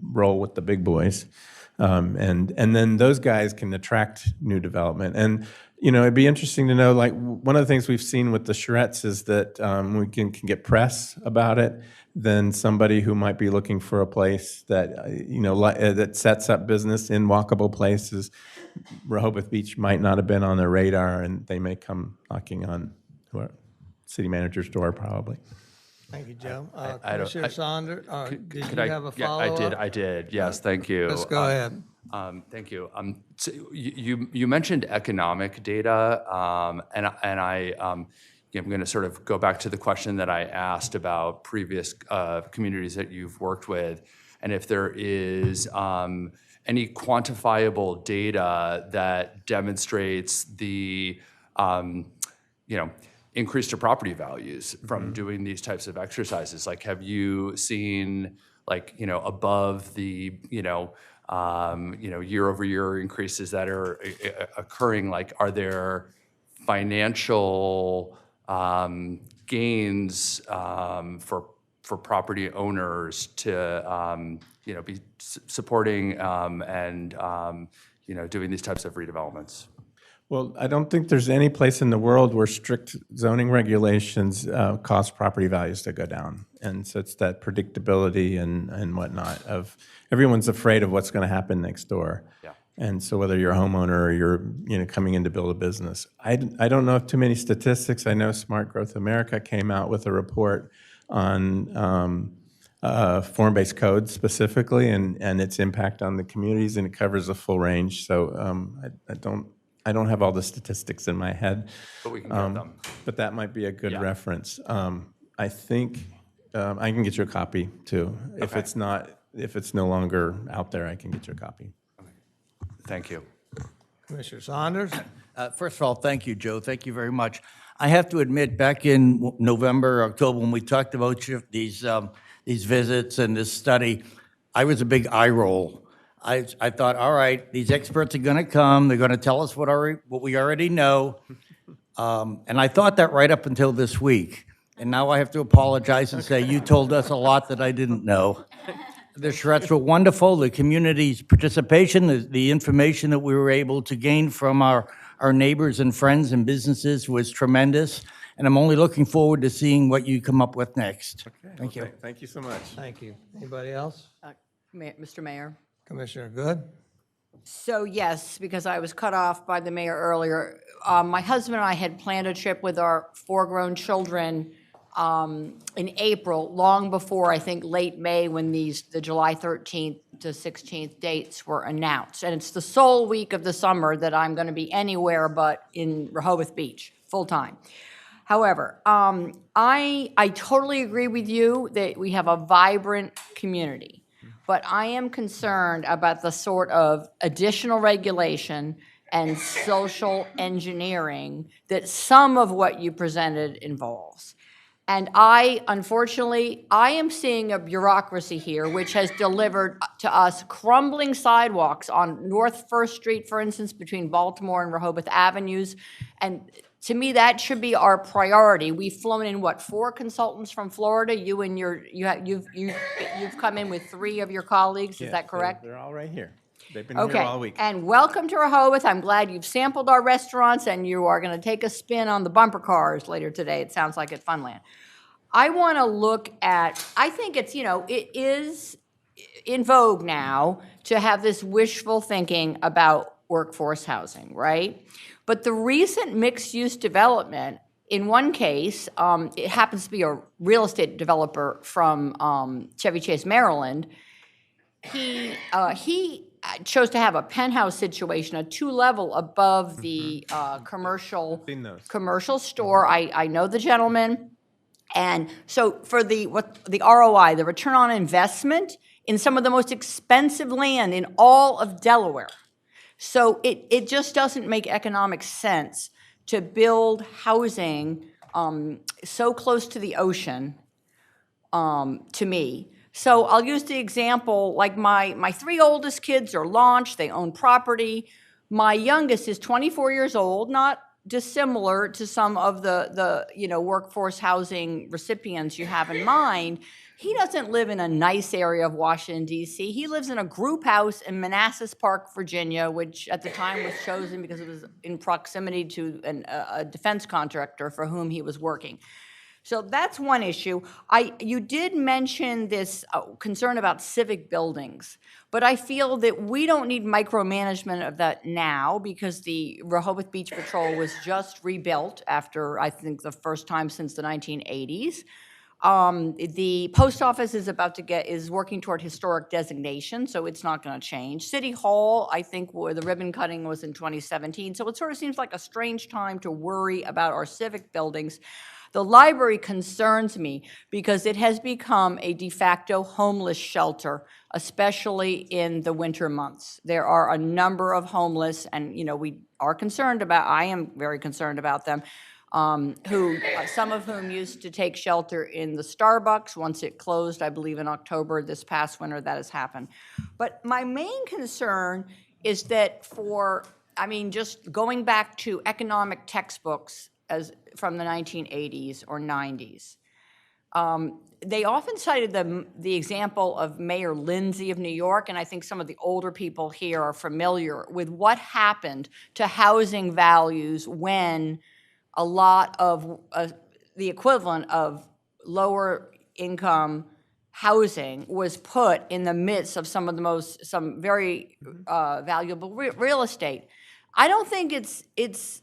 Speaker 8: roll with the big boys, and then those guys can attract new development. And it'd be interesting to know, like, one of the things we've seen with the charrettes is that we can get press about it than somebody who might be looking for a place that, that sets up business in walkable places. Rehoboth Beach might not have been on their radar, and they may come knocking on our city manager's door, probably.
Speaker 1: Thank you, Joe.
Speaker 11: I don't-
Speaker 1: Commissioner Saunders, did
Speaker 11: Could
Speaker 1: you
Speaker 11: I-
Speaker 1: have a
Speaker 11: yeah,
Speaker 1: follow-up?
Speaker 11: I did. Yes, thank you.
Speaker 1: Let's go ahead.
Speaker 11: Thank you. So you mentioned economic data, and I'm going to sort of go back to the question that I asked about previous communities that you've worked with, and if there is any quantifiable data that demonstrates the increase to property values from doing these types of exercises. Like, have you seen, above the year-over-year increases that are occurring? Like, are there financial gains for property owners to be supporting and doing these types of redevelopments?
Speaker 8: Well, I don't think there's any place in the world where strict zoning regulations cause property values to go down. And so it's that predictability and whatnot of everyone's afraid of what's going to happen next door.
Speaker 11: Yeah.
Speaker 8: And so whether you're a homeowner or you're coming in to build a business, I don't know of too many statistics. I know Smart Growth America came out with a report on form-based code specifically and its impact on the communities, and it covers a full range. So I don't have all the statistics in my head,
Speaker 11: But we can get them.
Speaker 8: but that might be a good
Speaker 11: Yeah.
Speaker 8: reference. I think I can get you a copy too. If
Speaker 11: Okay.
Speaker 8: if it's no longer out there, I can get you a copy.
Speaker 11: Thank you.
Speaker 1: Commissioner Saunders?
Speaker 2: First of all, thank you, Joe. Thank you very much. I have to admit, back in November, October, when we talked about these visits and this study, I was a big eye roll. I thought, all right, these experts are going to come. They're going to tell us what we already know. And I thought that right up until this week. And now I have to apologize and say, you told us a lot that I didn't know. The charrettes were wonderful. The community's participation, the information that we were able to gain from our neighbors and friends and businesses was tremendous. And I'm only looking forward to seeing what you come up with next. Thank you.
Speaker 8: Thank you so much.
Speaker 1: Thank you. Anybody else?
Speaker 4: Mr. Mayor?
Speaker 1: Commissioner Good?
Speaker 4: So yes, because I was cut off by the mayor earlier, my husband and I had planned a trip with our 4 grown children in April, long before, I think, late May, when the July 13th to 16th dates were announced. And it's the sole week of the summer that I'm going to be anywhere but in Rehoboth Beach, full-time. However, I totally agree with you that we have a vibrant community, but I am concerned about the sort of additional regulation and social engineering that some of what you presented involves. And unfortunately, I am seeing a bureaucracy here which has delivered to us crumbling sidewalks on North First Street, for instance, between Baltimore and Rehoboth Avenues. And to me, that should be our priority. We've flown in, 4 consultants from Florida? You've come in with 3 of your colleagues, is that correct?
Speaker 8: They're all right here. They've been
Speaker 4: Okay,
Speaker 8: here all week.
Speaker 4: and welcome to Rehoboth. I'm glad you've sampled our restaurants, and you are going to take a spin on the bumper cars later today. It sounds like at Funland. I want to look at, I think it's, it is in vogue now to have this wishful thinking about workforce housing, right? But the recent mixed-use development in one case, it happens to be a real estate developer from Chevy Chase, Maryland. He chose to have a penthouse situation, a 2-level above the commercial store. I know the gentleman. And so for the ROI, the return on investment in some of the most expensive land in all of Delaware. So it just doesn't make economic sense to build housing so close to the ocean, to me. So I'll use the example, like my 3 oldest kids are launched, they own property. My youngest is 24 years old, not dissimilar to some of the workforce housing recipients you have in mind. He doesn't live in a nice area of Washington, D.C. He lives in a group house in Manassas Park, Virginia, which at the time was chosen because it was in proximity to a defense contractor for whom he was working. So that's one issue. You did mention this concern about civic buildings, but I feel that we don't need micromanagement of that now because the Rehoboth Beach Patrol was just rebuilt after, I think, the first time since the 1980s. The post office is working toward historic designation, so it's not going to change. City Hall, I think, where the ribbon cutting was in 2017, so it sort of seems like a strange time to worry about our civic buildings. The library concerns me because it has become a de facto homeless shelter, especially in the winter months. There are a number of homeless, and I am very concerned about them, some of whom used to take shelter in the Starbucks once it closed, I believe in October this past winter that has happened. But my main concern is that just going back to economic textbooks from the 1980s or 90s, they often cited the example of Mayor Lindsay of New York, and I think some of the older people here are familiar with what happened to housing values when a lot of the equivalent of lower income housing was put in the midst of some very valuable real estate. I don't think it's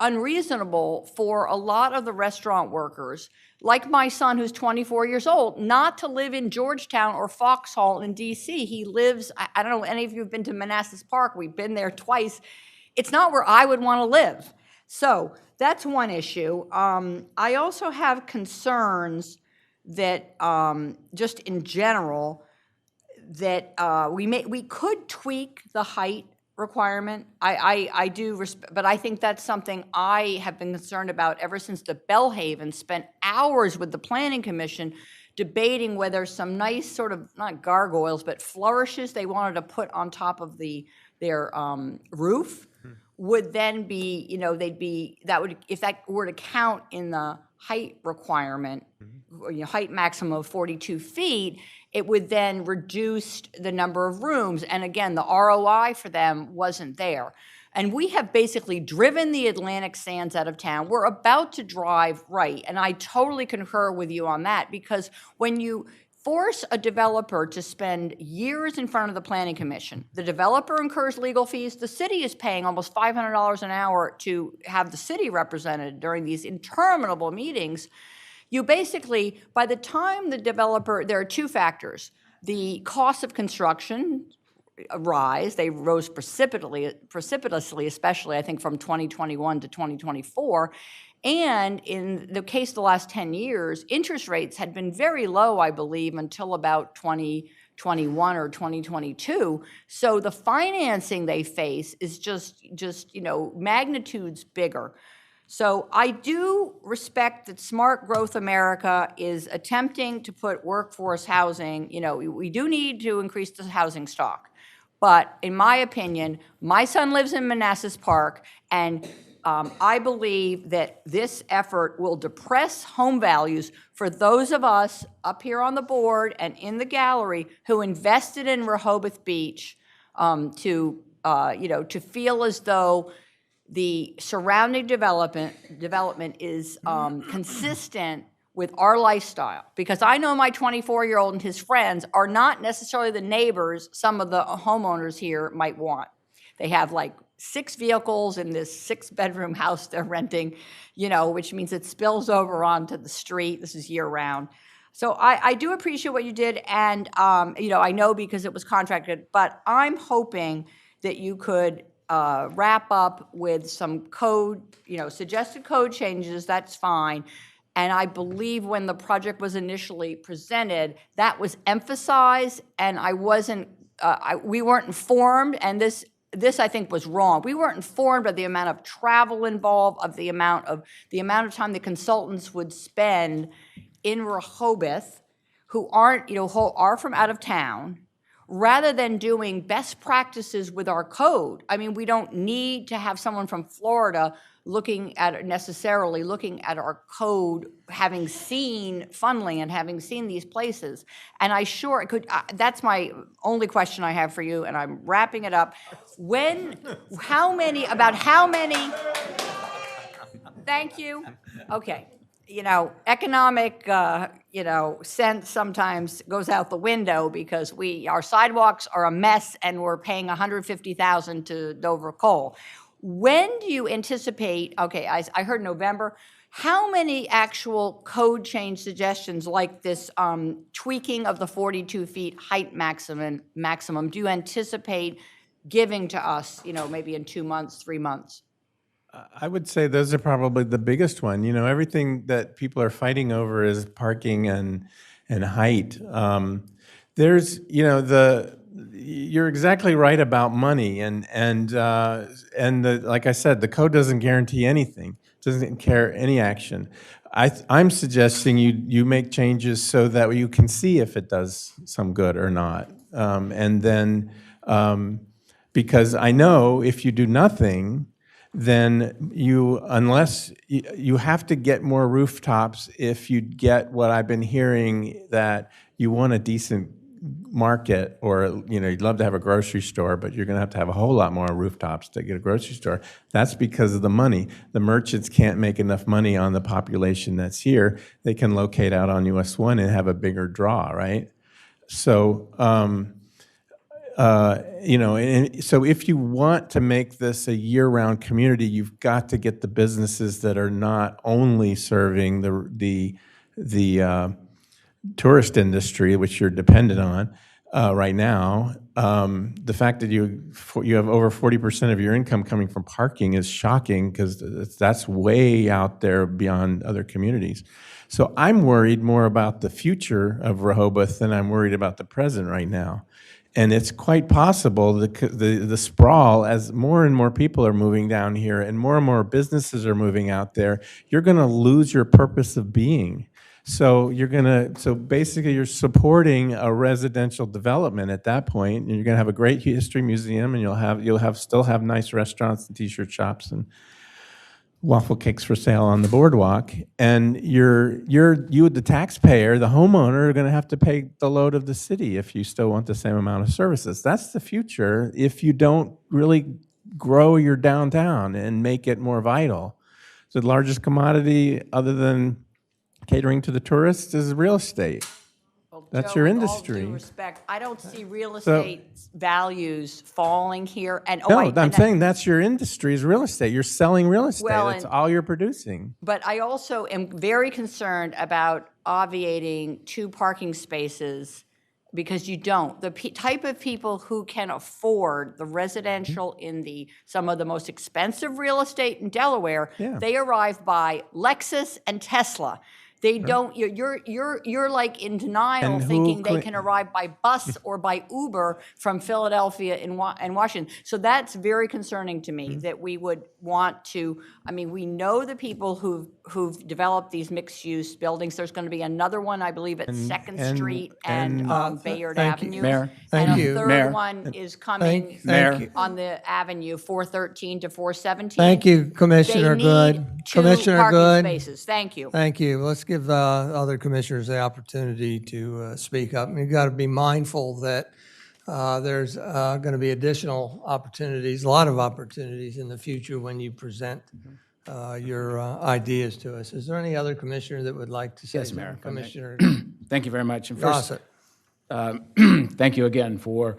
Speaker 4: unreasonable for a lot of the restaurant workers, like my son who's 24 years old, not to live in Georgetown or Foxhall in D.C. He lives, I don't know, any of you have been to Manassas Park, we've been there twice. It's not where I would want to live. So that's one issue. I also have concerns that, just in general, that we could tweak the height requirement. I do, but I think that's something I have been concerned about ever since the Bellhaven spent hours with the Planning Commission debating whether some nice sort of, not gargoyles, but flourishes they wanted to put on top of their roof would then be, if that were to count in the height requirement, height maximum of 42 feet, it would then reduce the number of rooms. And again, the ROI for them wasn't there. And we have basically driven the Atlantic sands out of town. We're about to drive right. And I totally concur with you on that, because when you force a developer to spend years in front of the Planning Commission, the developer incurs legal fees. The city is paying almost $500 an hour to have the city represented during these interminable meetings. You basically, by the time the developer, there are two factors. The cost of construction rise. They rose precipitously, especially, I think, from 2021 to 2024. And in the case of the last 10 years, interest rates had been very low, I believe, until about 2021 or 2022. So the financing they face is just magnitudes bigger. So I do respect that Smart Growth America is attempting to put workforce housing, we do need to increase the housing stock. But in my opinion, my son lives in Manassas Park, and I believe that this effort will depress home values for those of us up here on the board and in the gallery who invested in Rehoboth Beach to feel as though the surrounding development is consistent with our lifestyle. Because I know my 24-year-old and his friends are not necessarily the neighbors some of the homeowners here might want. They have like 6 vehicles in this 6-bedroom house they're renting, which means it spills over onto the street. This is year-round. So I do appreciate what you did, and, I know because it was contracted, but I'm hoping that you could wrap up with some code, suggested code changes, that's fine. And I believe when the project was initially presented, that was emphasized, and we weren't informed, and this I think was wrong. We weren't informed of the amount of travel involved, of the amount of time the consultants would spend in Rehoboth, who are from out of town, rather than doing best practices with our code. I mean, we don't need to have someone from Florida necessarily looking at our code, having seen Funley and having seen these places. And I sure could, that's my only question I have for you, and I'm wrapping it up. How many, thank you. Okay. Economic, sense sometimes goes out the window because our sidewalks are a mess and we're paying $150,000 to Dover Kohl. When do you anticipate, okay, I heard November, how many actual code change suggestions like this tweaking of the 42 feet height maximum do you anticipate giving to us, maybe in 2 months, 3 months?
Speaker 8: I would say those are probably the biggest one. Everything that people are fighting over is parking and height. You're exactly right about money, and like I said, the code doesn't guarantee anything. Doesn't care any action. I'm suggesting you make changes so that you can see if it does some good or not, and then because I know if you do nothing, then unless you have to get more rooftops if you get what I've been hearing, that you want a decent market, or you'd love to have a grocery store, but you're going to have a whole lot more rooftops to get a grocery store. That's because of the money. The merchants can't make enough money on the population that's here. They can locate out on US 1 and have a bigger draw, right? So so if you want to make this a year-round community, you've got to get the businesses that are not only serving the tourist industry, which you're dependent on right now. The fact that you have over 40% of your income coming from parking is shocking, because that's way out there beyond other communities. So I'm worried more about the future of Rehoboth than I'm worried about the present right now. And it's quite possible the sprawl, as more and more people are moving down here and more businesses are moving out there, you're going to lose your purpose of being. So basically you're supporting a residential development at that point, and you're going to have a great history museum, and you'll still have nice restaurants and t-shirt shops and waffle cakes for sale on the boardwalk, and you, the taxpayer, the homeowner, are going to have to pay the load of the city if you still want the same amount of services. That's the future if you don't really grow your downtown and make it more vital. So the largest commodity, other than catering to the tourists, is real estate.
Speaker 4: Well,
Speaker 8: That's
Speaker 4: Joe,
Speaker 8: your
Speaker 4: with all
Speaker 8: industry.
Speaker 4: due respect, I don't see real estate values falling here. And
Speaker 8: I'm saying that's your industry, is real estate. You're selling real estate.
Speaker 4: Well,
Speaker 8: That's all you're producing.
Speaker 4: But I also am very concerned about obviating 2 parking spaces, because you don't. The type of people who can afford the residential in some of the most expensive real estate in Delaware, they arrive by Lexus and Tesla. They don't. You're like in denial, thinking they can arrive by bus or by Uber from Philadelphia and Washington. So that's very concerning to me, that we would want to. I mean, we know the people who've developed these mixed-use buildings. There's going to be another one, I believe, at 2nd Street and Bayard Avenue.
Speaker 1: Mayor,
Speaker 4: and
Speaker 1: thank
Speaker 4: a
Speaker 1: you.
Speaker 4: third
Speaker 1: Mayor.
Speaker 4: one is coming on the avenue, 413 to 417.
Speaker 1: Thank you, Commissioner Good.
Speaker 4: They need 2
Speaker 1: Commissioner
Speaker 4: parking
Speaker 1: Good.
Speaker 4: spaces. Thank you.
Speaker 1: Thank you. Let's give other commissioners the opportunity to speak up. You've got to be mindful that there's going to be additional opportunities, a lot of opportunities in the future when you present your ideas to us. Is there any other commissioner that would like to say something?
Speaker 12: Mayor, if I may.
Speaker 1: Commissioner
Speaker 12: Thank you very much. And first,
Speaker 1: Gossett.
Speaker 12: thank you again for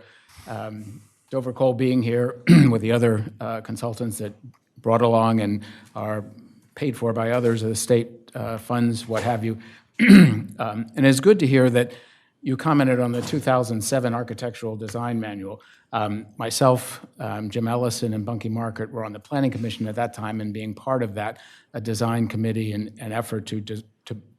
Speaker 12: Dover Kohl being here with the other consultants that brought along and are paid for by others, the state funds, what have you. And it's good to hear that you commented on the 2007 Architectural Design Manual. Myself, Jim Ellison, and Bunky Market were on the Planning Commission at that time, and being part of that design committee and an effort to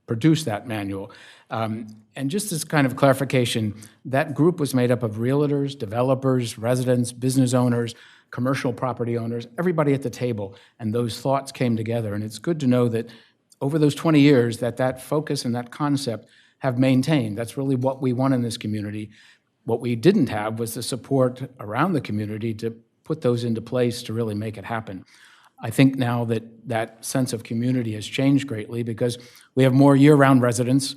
Speaker 12: produce that manual. And just as kind of clarification, that group was made up of realtors, developers, residents, business owners, commercial property owners, everybody at the table, and those thoughts came together. And it's good to know that over those 20 years that focus and that concept have maintained. That's really what we want in this community. What we didn't have was the support around the community to put those into place to really make it happen. I think now that that sense of community has changed greatly because we have more year-round residents.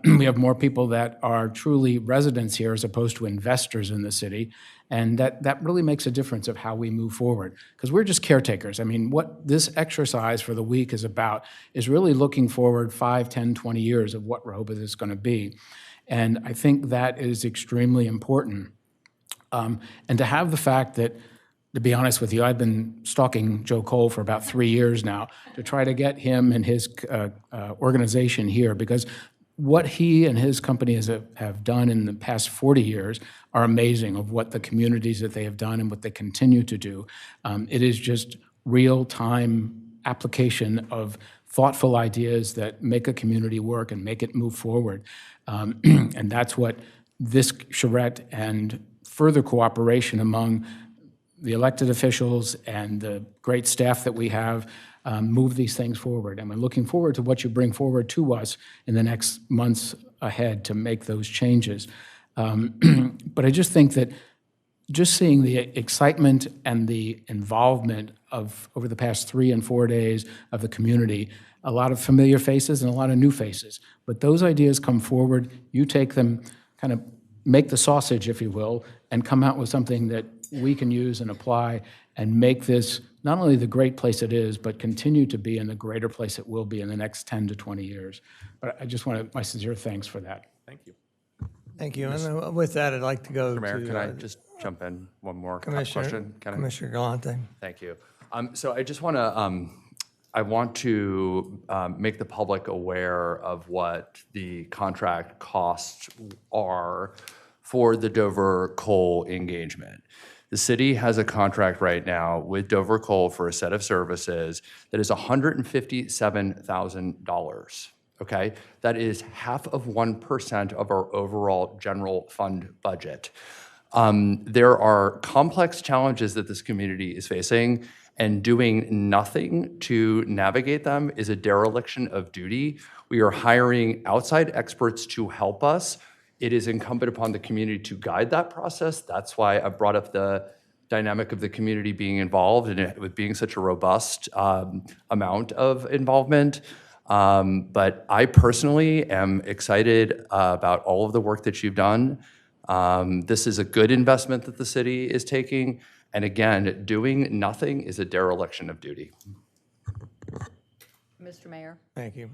Speaker 12: We have more people that are truly residents here as opposed to investors in the city. And that really makes a difference of how we move forward. Because we're just caretakers. I mean, what this exercise for the week is about is really looking forward 5, 10, 20 years of what Rehoboth is going to be. And I think that is extremely important. And to have the fact that, to be honest with you, I've been stalking Joe Kohl for about 3 years now to try to get him and his organization here, because what he and his company have done in the past 40 years are amazing, of what the communities that they have done and what they continue to do. It is just real-time application of thoughtful ideas that make a community work and make it move forward. And that's what this charrette and further cooperation among the elected officials and the great staff that we have move these things forward. And we're looking forward to what you bring forward to us in the next months ahead to make those changes. But I just think that just seeing the excitement and the involvement of, over the past 3 and 4 days, of the community, a lot of familiar faces and a lot of new faces. But those ideas come forward, you take them, kind of make the sausage, if you will, and come out with something that we can use and apply and make this not only the great place it is, but continue to be in the greater place it will be in the next 10 to 20 years. But I just want my sincere thanks for that.
Speaker 9: Thank you.
Speaker 1: Thank you. And with that, I'd like to go
Speaker 11: Mr. Mayor,
Speaker 1: to
Speaker 11: can I just jump in one more
Speaker 1: Commissioner,
Speaker 11: question? Can I?
Speaker 1: Commissioner Galante.
Speaker 11: Thank you. So I just want to, I want to make the public aware of what the contract costs are for the Dover Kohl engagement. The city has a contract right now with Dover Kohl for a set of services that is $157,000, okay? That is 0.5% of our overall general fund budget. There are complex challenges that this community is facing, and doing nothing to navigate them is a dereliction of duty. We are hiring outside experts to help us. It is incumbent upon the community to guide that process. That's why I brought up the dynamic of the community being involved and it with being such a robust amount of involvement. But I personally am excited about all of the work that you've done. This is a good investment that the city is taking. And again, doing nothing is a dereliction of duty.
Speaker 4: Mr. Mayor?
Speaker 1: Thank you.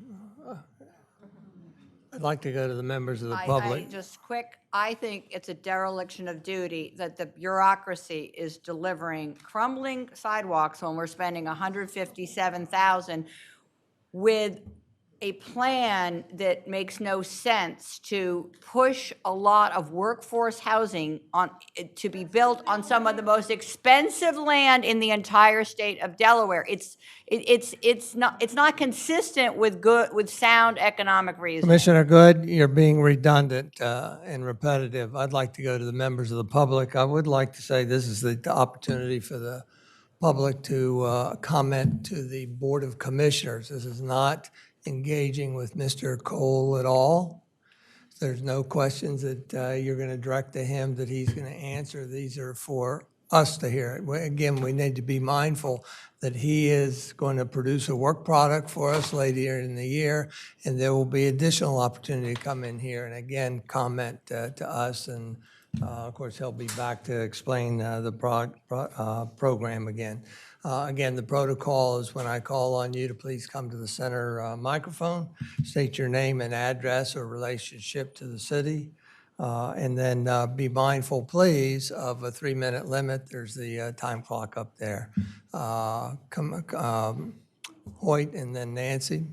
Speaker 1: I'd like to go to the members of the public.
Speaker 4: Just quick, I think it's a dereliction of duty that the bureaucracy is delivering crumbling sidewalks when we're spending $157,000 with a plan that makes no sense to push a lot of workforce housing on to be built on some of the most expensive land in the entire state of Delaware. It's not consistent with sound economic reasoning.
Speaker 1: Commissioner Good, you're being redundant and repetitive. I'd like to go to the members of the public. I would like to say this is the opportunity for the public to comment to the Board of Commissioners. This is not engaging with Mr. Kohl at all. There's no questions that you're going to direct to him that he's going to answer. These are for us to hear. Again, we need to be mindful that he is going to produce a work product for us later in the year, and there will be additional opportunity to come in here and again comment to us. And of course, he'll be back to explain the program again. Again, the protocol is when I call on you to please come to the center microphone, state your name and address or relationship to the city. And then be mindful, please, of a 3-minute limit. There's the time clock up there. Hoyt and then Nancy.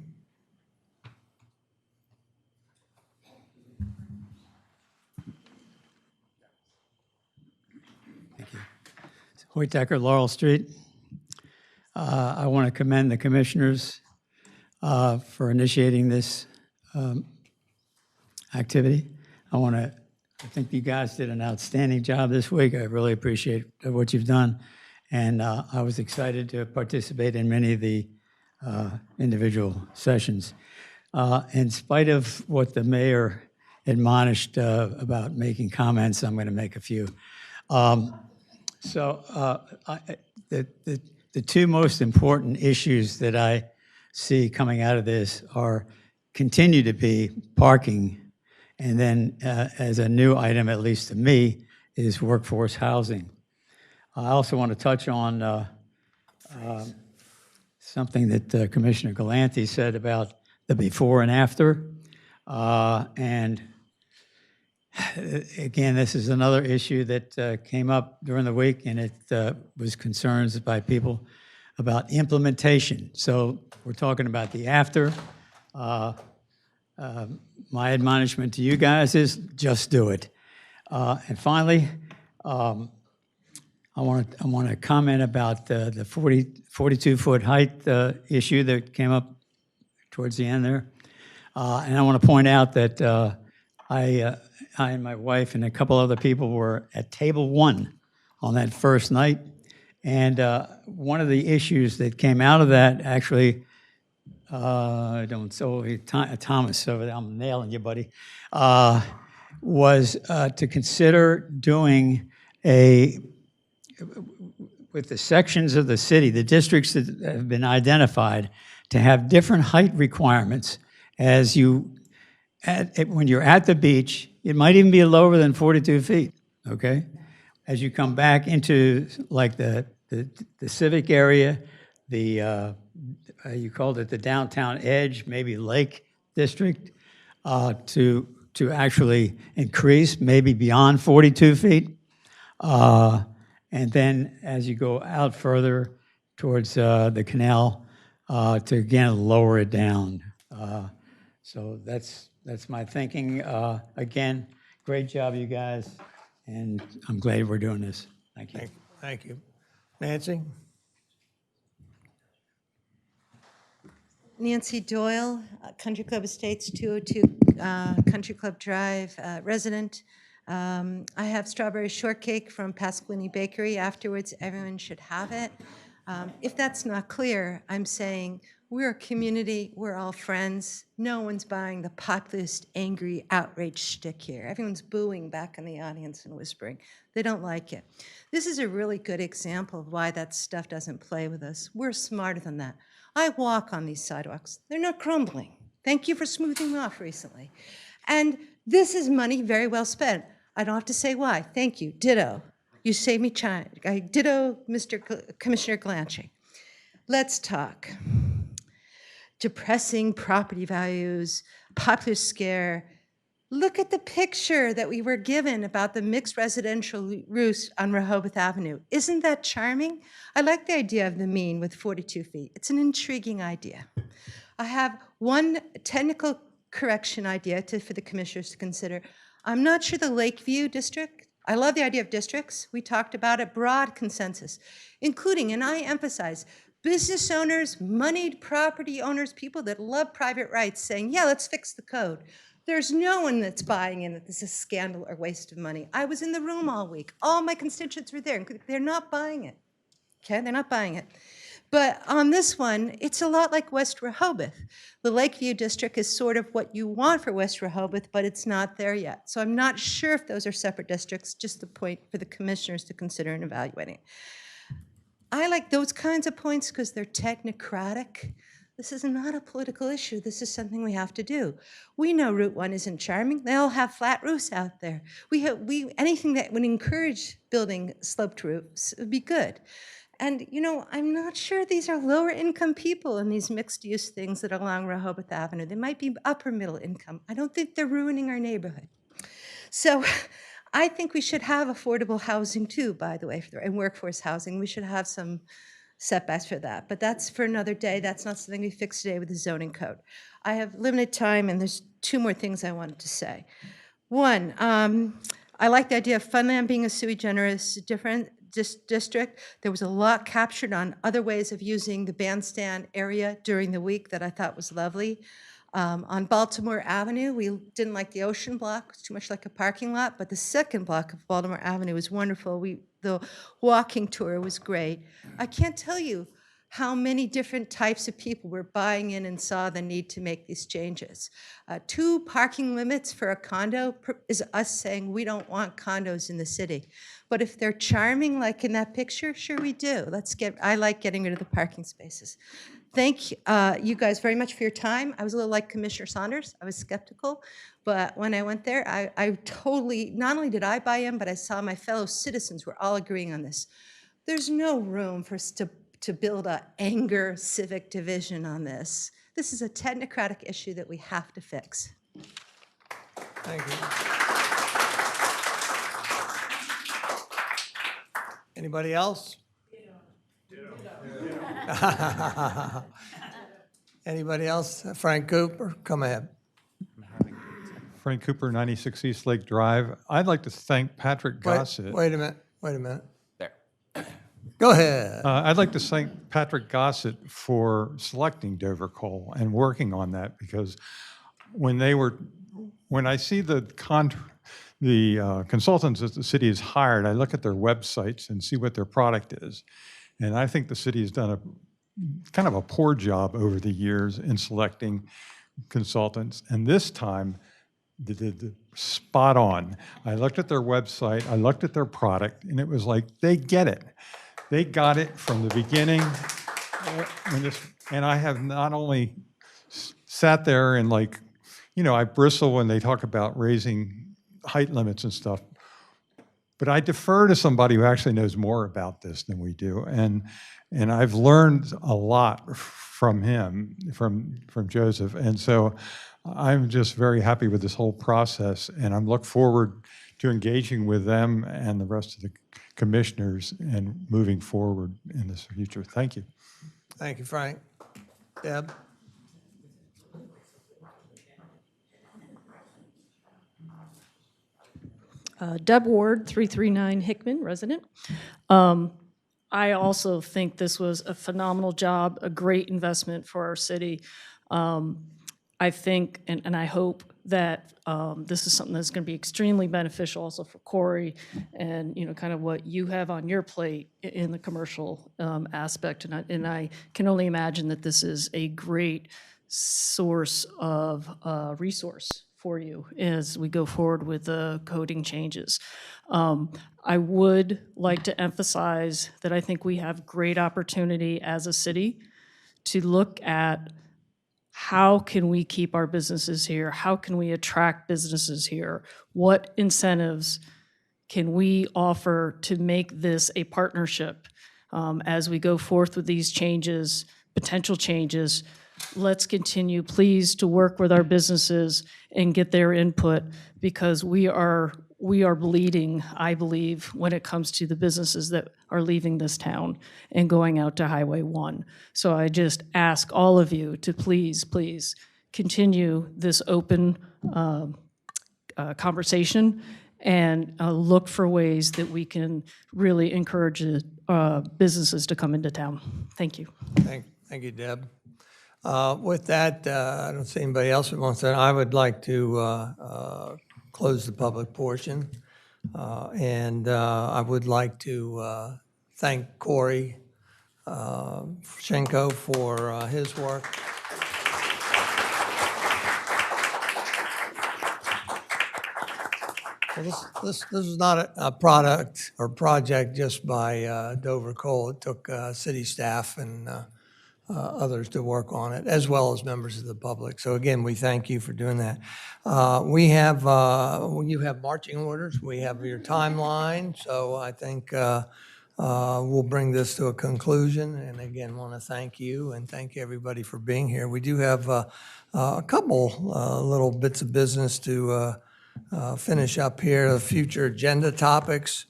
Speaker 13: Hoyt Decker, Laurel Street. I want to commend the commissioners for initiating this activity. I think you guys did an outstanding job this week. I really appreciate what you've done. And I was excited to participate in many of the individual sessions. In spite of what the mayor admonished about making comments, I'm going to make a few. The two most important issues that I see coming out of this continue to be parking, and then as a new item, at least to me, is workforce housing. I also want to touch on something that Commissioner Galanti said about the before and after. And again, this is another issue that came up during the week, and it was concerns by people about implementation. So we're talking about the after. My admonishment to you guys is just do it. And finally, I want to comment about the 42-foot height issue that came up towards the end there. And I want to point out that I and my wife and a couple other people were at table 1 on that first night. And one of the issues that came out of that, actually, Thomas, over there, I'm nailing you, buddy, was to consider doing with the sections of the city, the districts that have been identified, to have different height requirements as when you're at the beach. It might even be lower than 42 feet, okay? As you come back into like the civic area, you called it the downtown edge, maybe Lake District, to actually increase maybe beyond 42 feet. And then as you go out further towards the canal, to again lower it down. So that's my thinking. Again, great job, you guys, and I'm glad we're doing this. Thank you.
Speaker 1: Thank you. Nancy?
Speaker 14: Nancy Doyle, Country Club Estates, 202 Country Club Drive, resident. I have strawberry shortcake from Pasquini Bakery. Afterwards, everyone should have it. If that's not clear, I'm saying we're a community, we're all friends. No one's buying the populist, angry, outraged shtick here. Everyone's booing back in the audience and whispering. They don't like it. This is a really good example of why that stuff doesn't play with us. We're smarter than that. I walk on these sidewalks. They're not crumbling. Thank you for smoothing them off recently. And this is money very well spent. I don't have to say why. Thank you. Ditto. You saved me time. Ditto, Commissioner Galanti. Let's talk. Depressing property values, popular scare. Look at the picture that we were given about the mixed residential use on Rehoboth Avenue. Isn't that charming? I like the idea of the mean with 42 feet. It's an intriguing idea. I have one technical correction idea for the commissioners to consider. I'm not sure the Lakeview district, I love the idea of districts. We talked about a broad consensus, including, and I emphasize, business owners, moneyed property owners, people that love private rights saying, yeah, let's fix the code. There's no one that's buying in that this is a scandal or waste of money. I was in the room all week. All my constituents were there. They're not buying it. Okay, they're not buying it. But on this one, it's a lot like West Rehoboth. The Lakeview district is sort of what you want for West Rehoboth, but it's not there yet. So I'm not sure if those are separate districts, just the point for the commissioners to consider in evaluating. I like those kinds of points because they're technocratic. This is not a political issue. This is something we have to do. We know Route 1 isn't charming. They all have flat roofs out there. Anything that would encourage building sloped roofs would be good. And, you know, I'm not sure these are lower income people in these mixed use things that are along Rehoboth Avenue. They might be upper middle income. I don't think they're ruining our neighborhood. So I think we should have affordable housing too, by the way, and workforce housing. We should have some setbacks for that, but that's for another day. That's not something we fix today with the zoning code. I have limited time, and there's two more things I wanted to say. One, I like the idea of Funland being a sui generis district. There was a lot captured on other ways of using the bandstand area during the week that I thought was lovely. On Baltimore Avenue, we didn't like the ocean block. It was too much like a parking lot, but the second block of Baltimore Avenue was wonderful. The walking tour was great. I can't tell you how many different types of people were buying in and saw the need to make these changes. 2 parking limits for a condo is us saying we don't want condos in the city. But if they're charming, like in that picture, sure we do. I like getting rid of the parking spaces. Thank you guys very much for your time. I was a little like Commissioner Saunders. I was skeptical, but when I went there, I totally, not only did I buy in, but I saw my fellow citizens were all agreeing on this. There's no room for us to build an anger civic division on this. This is a technocratic issue that we have to fix.
Speaker 1: Thank you. Anybody else? Anybody else? Frank Cooper, come ahead.
Speaker 15: Frank Cooper, 96 East Lake Drive. I'd like to thank Patrick Gossett.
Speaker 1: Wait a minute. There. Go ahead.
Speaker 15: I'd like to thank Patrick Gossett for selecting Dover Kohl and working on that, because when I see the consultants that the city has hired, I look at their websites and see what their product is. And I think the city has done kind of a poor job over the years in selecting consultants. And this time, they did spot on. I looked at their website, I looked at their product, and it was like, they get it. They got it from the beginning. And I have not only sat there and I bristle when they talk about raising height limits and stuff, but I defer to somebody who actually knows more about this than we do. And I've learned a lot from him, from Joseph. And so I'm just very happy with this whole process, and I'm look forward to engaging with them and the rest of the commissioners and moving forward in this future. Thank you.
Speaker 1: Thank you, Frank. Deb?
Speaker 16: Deb Ward, 339 Hickman, resident. I also think this was a phenomenal job, a great investment for our city. I think, and I hope that this is something that's going to be extremely beneficial also for Corey and, kind of what you have on your plate in the commercial aspect. And I can only imagine that this is a great source of resource for you as we go forward with the coding changes. I would like to emphasize that I think we have great opportunity as a city to look at how can we keep our businesses here? How can we attract businesses here? What incentives can we offer to make this a partnership as we go forth with these changes, potential changes? Let's continue, please, to work with our businesses and get their input, because we are bleeding, I believe, when it comes to the businesses that are leaving this town and going out to Highway 1. So I just ask all of you to please continue this open conversation and look for ways that we can really encourage businesses to come into town. Thank you.
Speaker 1: Thank you, Deb. With that, I don't see anybody else who wants that. I would like to close the public portion. And I would like to thank Corey Schenko for his work. Well, this is not a product or project just by Dover Kohl. It took city staff and others to work on it, as well as members of the public. So again, we thank you for doing that. You have marching orders, we have your timeline, so I think we'll bring this to a conclusion. And again, want to thank you and thank everybody for being here. We do have a couple little bits of business to finish up here, the future agenda topics.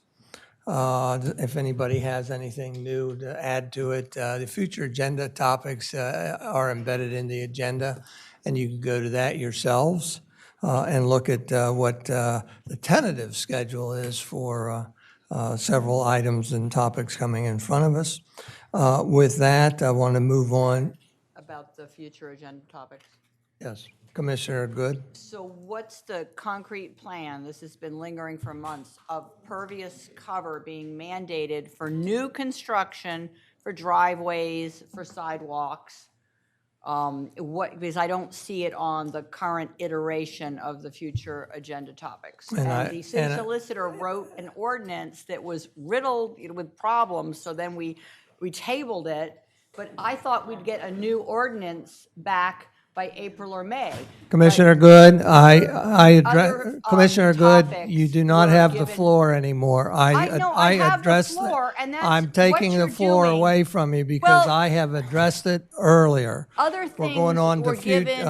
Speaker 1: If anybody has anything new to add to it, the future agenda topics are embedded in the agenda, and you can go to that yourselves and look at what the tentative schedule is for several items and topics coming in front of us. With that, I want to move on.
Speaker 4: About the future agenda topics.
Speaker 1: Yes, Commissioner Good.
Speaker 4: So what's the concrete plan? This has been lingering for months of pervious cover being mandated for new construction, for driveways, for sidewalks. Because I don't see it on the current iteration of the future agenda topics. And the city solicitor wrote an ordinance that was riddled with problems, so then we tabled it. But I thought we'd get a new ordinance back by April or May.
Speaker 1: Commissioner Good, Commissioner Good,
Speaker 4: topics
Speaker 1: you do not
Speaker 4: were
Speaker 1: have the
Speaker 4: given-
Speaker 1: floor anymore.
Speaker 4: I know, I have the
Speaker 1: addressed
Speaker 4: floor, and that's
Speaker 1: I'm
Speaker 4: what
Speaker 1: taking
Speaker 4: you're
Speaker 1: the floor
Speaker 4: doing.
Speaker 1: away from you because
Speaker 4: Well,
Speaker 1: I have addressed it earlier.
Speaker 4: Other
Speaker 1: We're
Speaker 4: things
Speaker 1: going on to
Speaker 4: were given,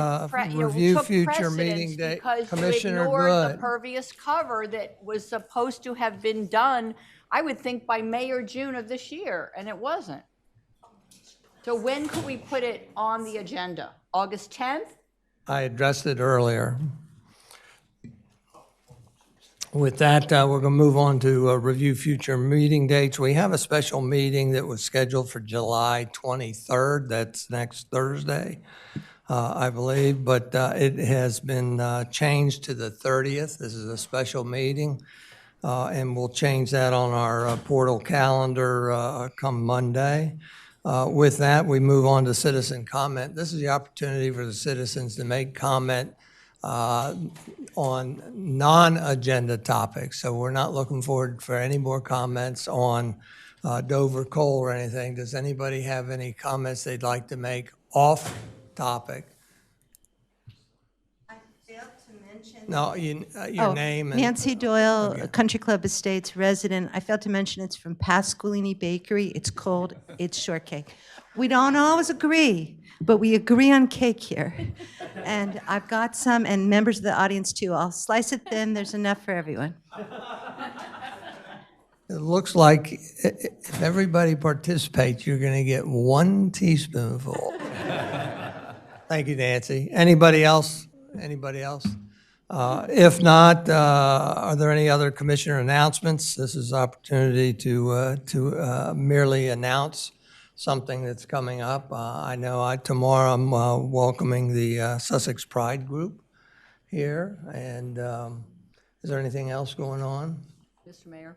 Speaker 1: review
Speaker 4: took
Speaker 1: future
Speaker 4: precedence
Speaker 1: meeting date.
Speaker 4: because
Speaker 1: Commissioner
Speaker 4: you ignored the
Speaker 1: Good.
Speaker 4: pervious cover that was supposed to have been done, I would think by May or June of this year, and it wasn't. So when could we put it on the agenda? August 10th?
Speaker 1: I addressed it earlier. With that, we're going to move on to review future meeting dates. We have a special meeting that was scheduled for July 23rd. That's next Thursday, I believe, but it has been changed to the 30th. This is a special meeting, and we'll change that on our portal calendar come Monday. With that, we move on to citizen comment. This is the opportunity for the citizens to make comment on non-agenda topics. So we're not looking forward for any more comments on Dover Kohl or anything. Does anybody have any comments they'd like to make off topic?
Speaker 14: I failed to mention.
Speaker 1: No, your name. And,
Speaker 14: Nancy Doyle, Country Club Estates resident. I failed to mention it's from Pasqualini Bakery. It's cold, it's shortcake. We don't always agree, but we agree on cake here. And I've got some, and members of the audience too. I'll slice it thin, there's enough for everyone.
Speaker 1: It looks like if everybody participates, you're going to get 1 teaspoonful. Thank you, Nancy. Anybody else? Anybody else? If not, are there any other commissioner announcements? This is an opportunity to merely announce something that's coming up. I know tomorrow I'm welcoming the Sussex Pride Group here. And is there anything else going on?
Speaker 4: Mr. Mayor?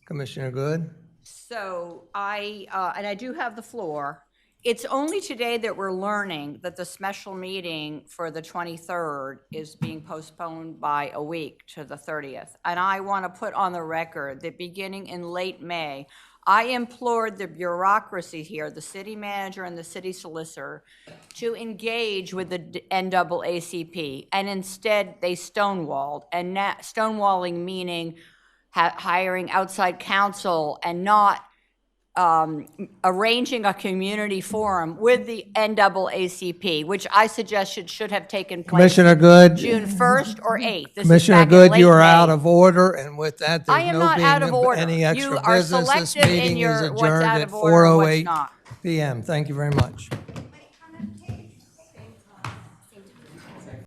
Speaker 1: Commissioner Good?
Speaker 4: So and I do have the floor. It's only today that we're learning that the special meeting for the 23rd is being postponed by a week to the 30th. And I want to put on the record that beginning in late May, I implored the bureaucracy here, the city manager and the city solicitor, to engage with the NAACP, and instead they stonewalled. And stonewalling meaning hiring outside counsel and not arranging a community forum with the NAACP, which I suggest should have taken place
Speaker 1: Commissioner Good.
Speaker 4: June 1st or 8th. This is
Speaker 1: Commissioner
Speaker 4: back in
Speaker 1: Good,
Speaker 4: late
Speaker 1: you are
Speaker 4: May.
Speaker 1: out of order, and with that,
Speaker 4: I
Speaker 1: there's
Speaker 4: am
Speaker 1: no
Speaker 4: not out of
Speaker 1: being
Speaker 4: order.
Speaker 1: any
Speaker 4: You
Speaker 1: extra
Speaker 4: are
Speaker 1: business. This
Speaker 4: selective in
Speaker 1: meeting is
Speaker 4: your what's
Speaker 1: adjourned
Speaker 4: out
Speaker 1: at
Speaker 4: of order and what's
Speaker 1: 4:08
Speaker 4: not.
Speaker 1: p.m. Thank you very much.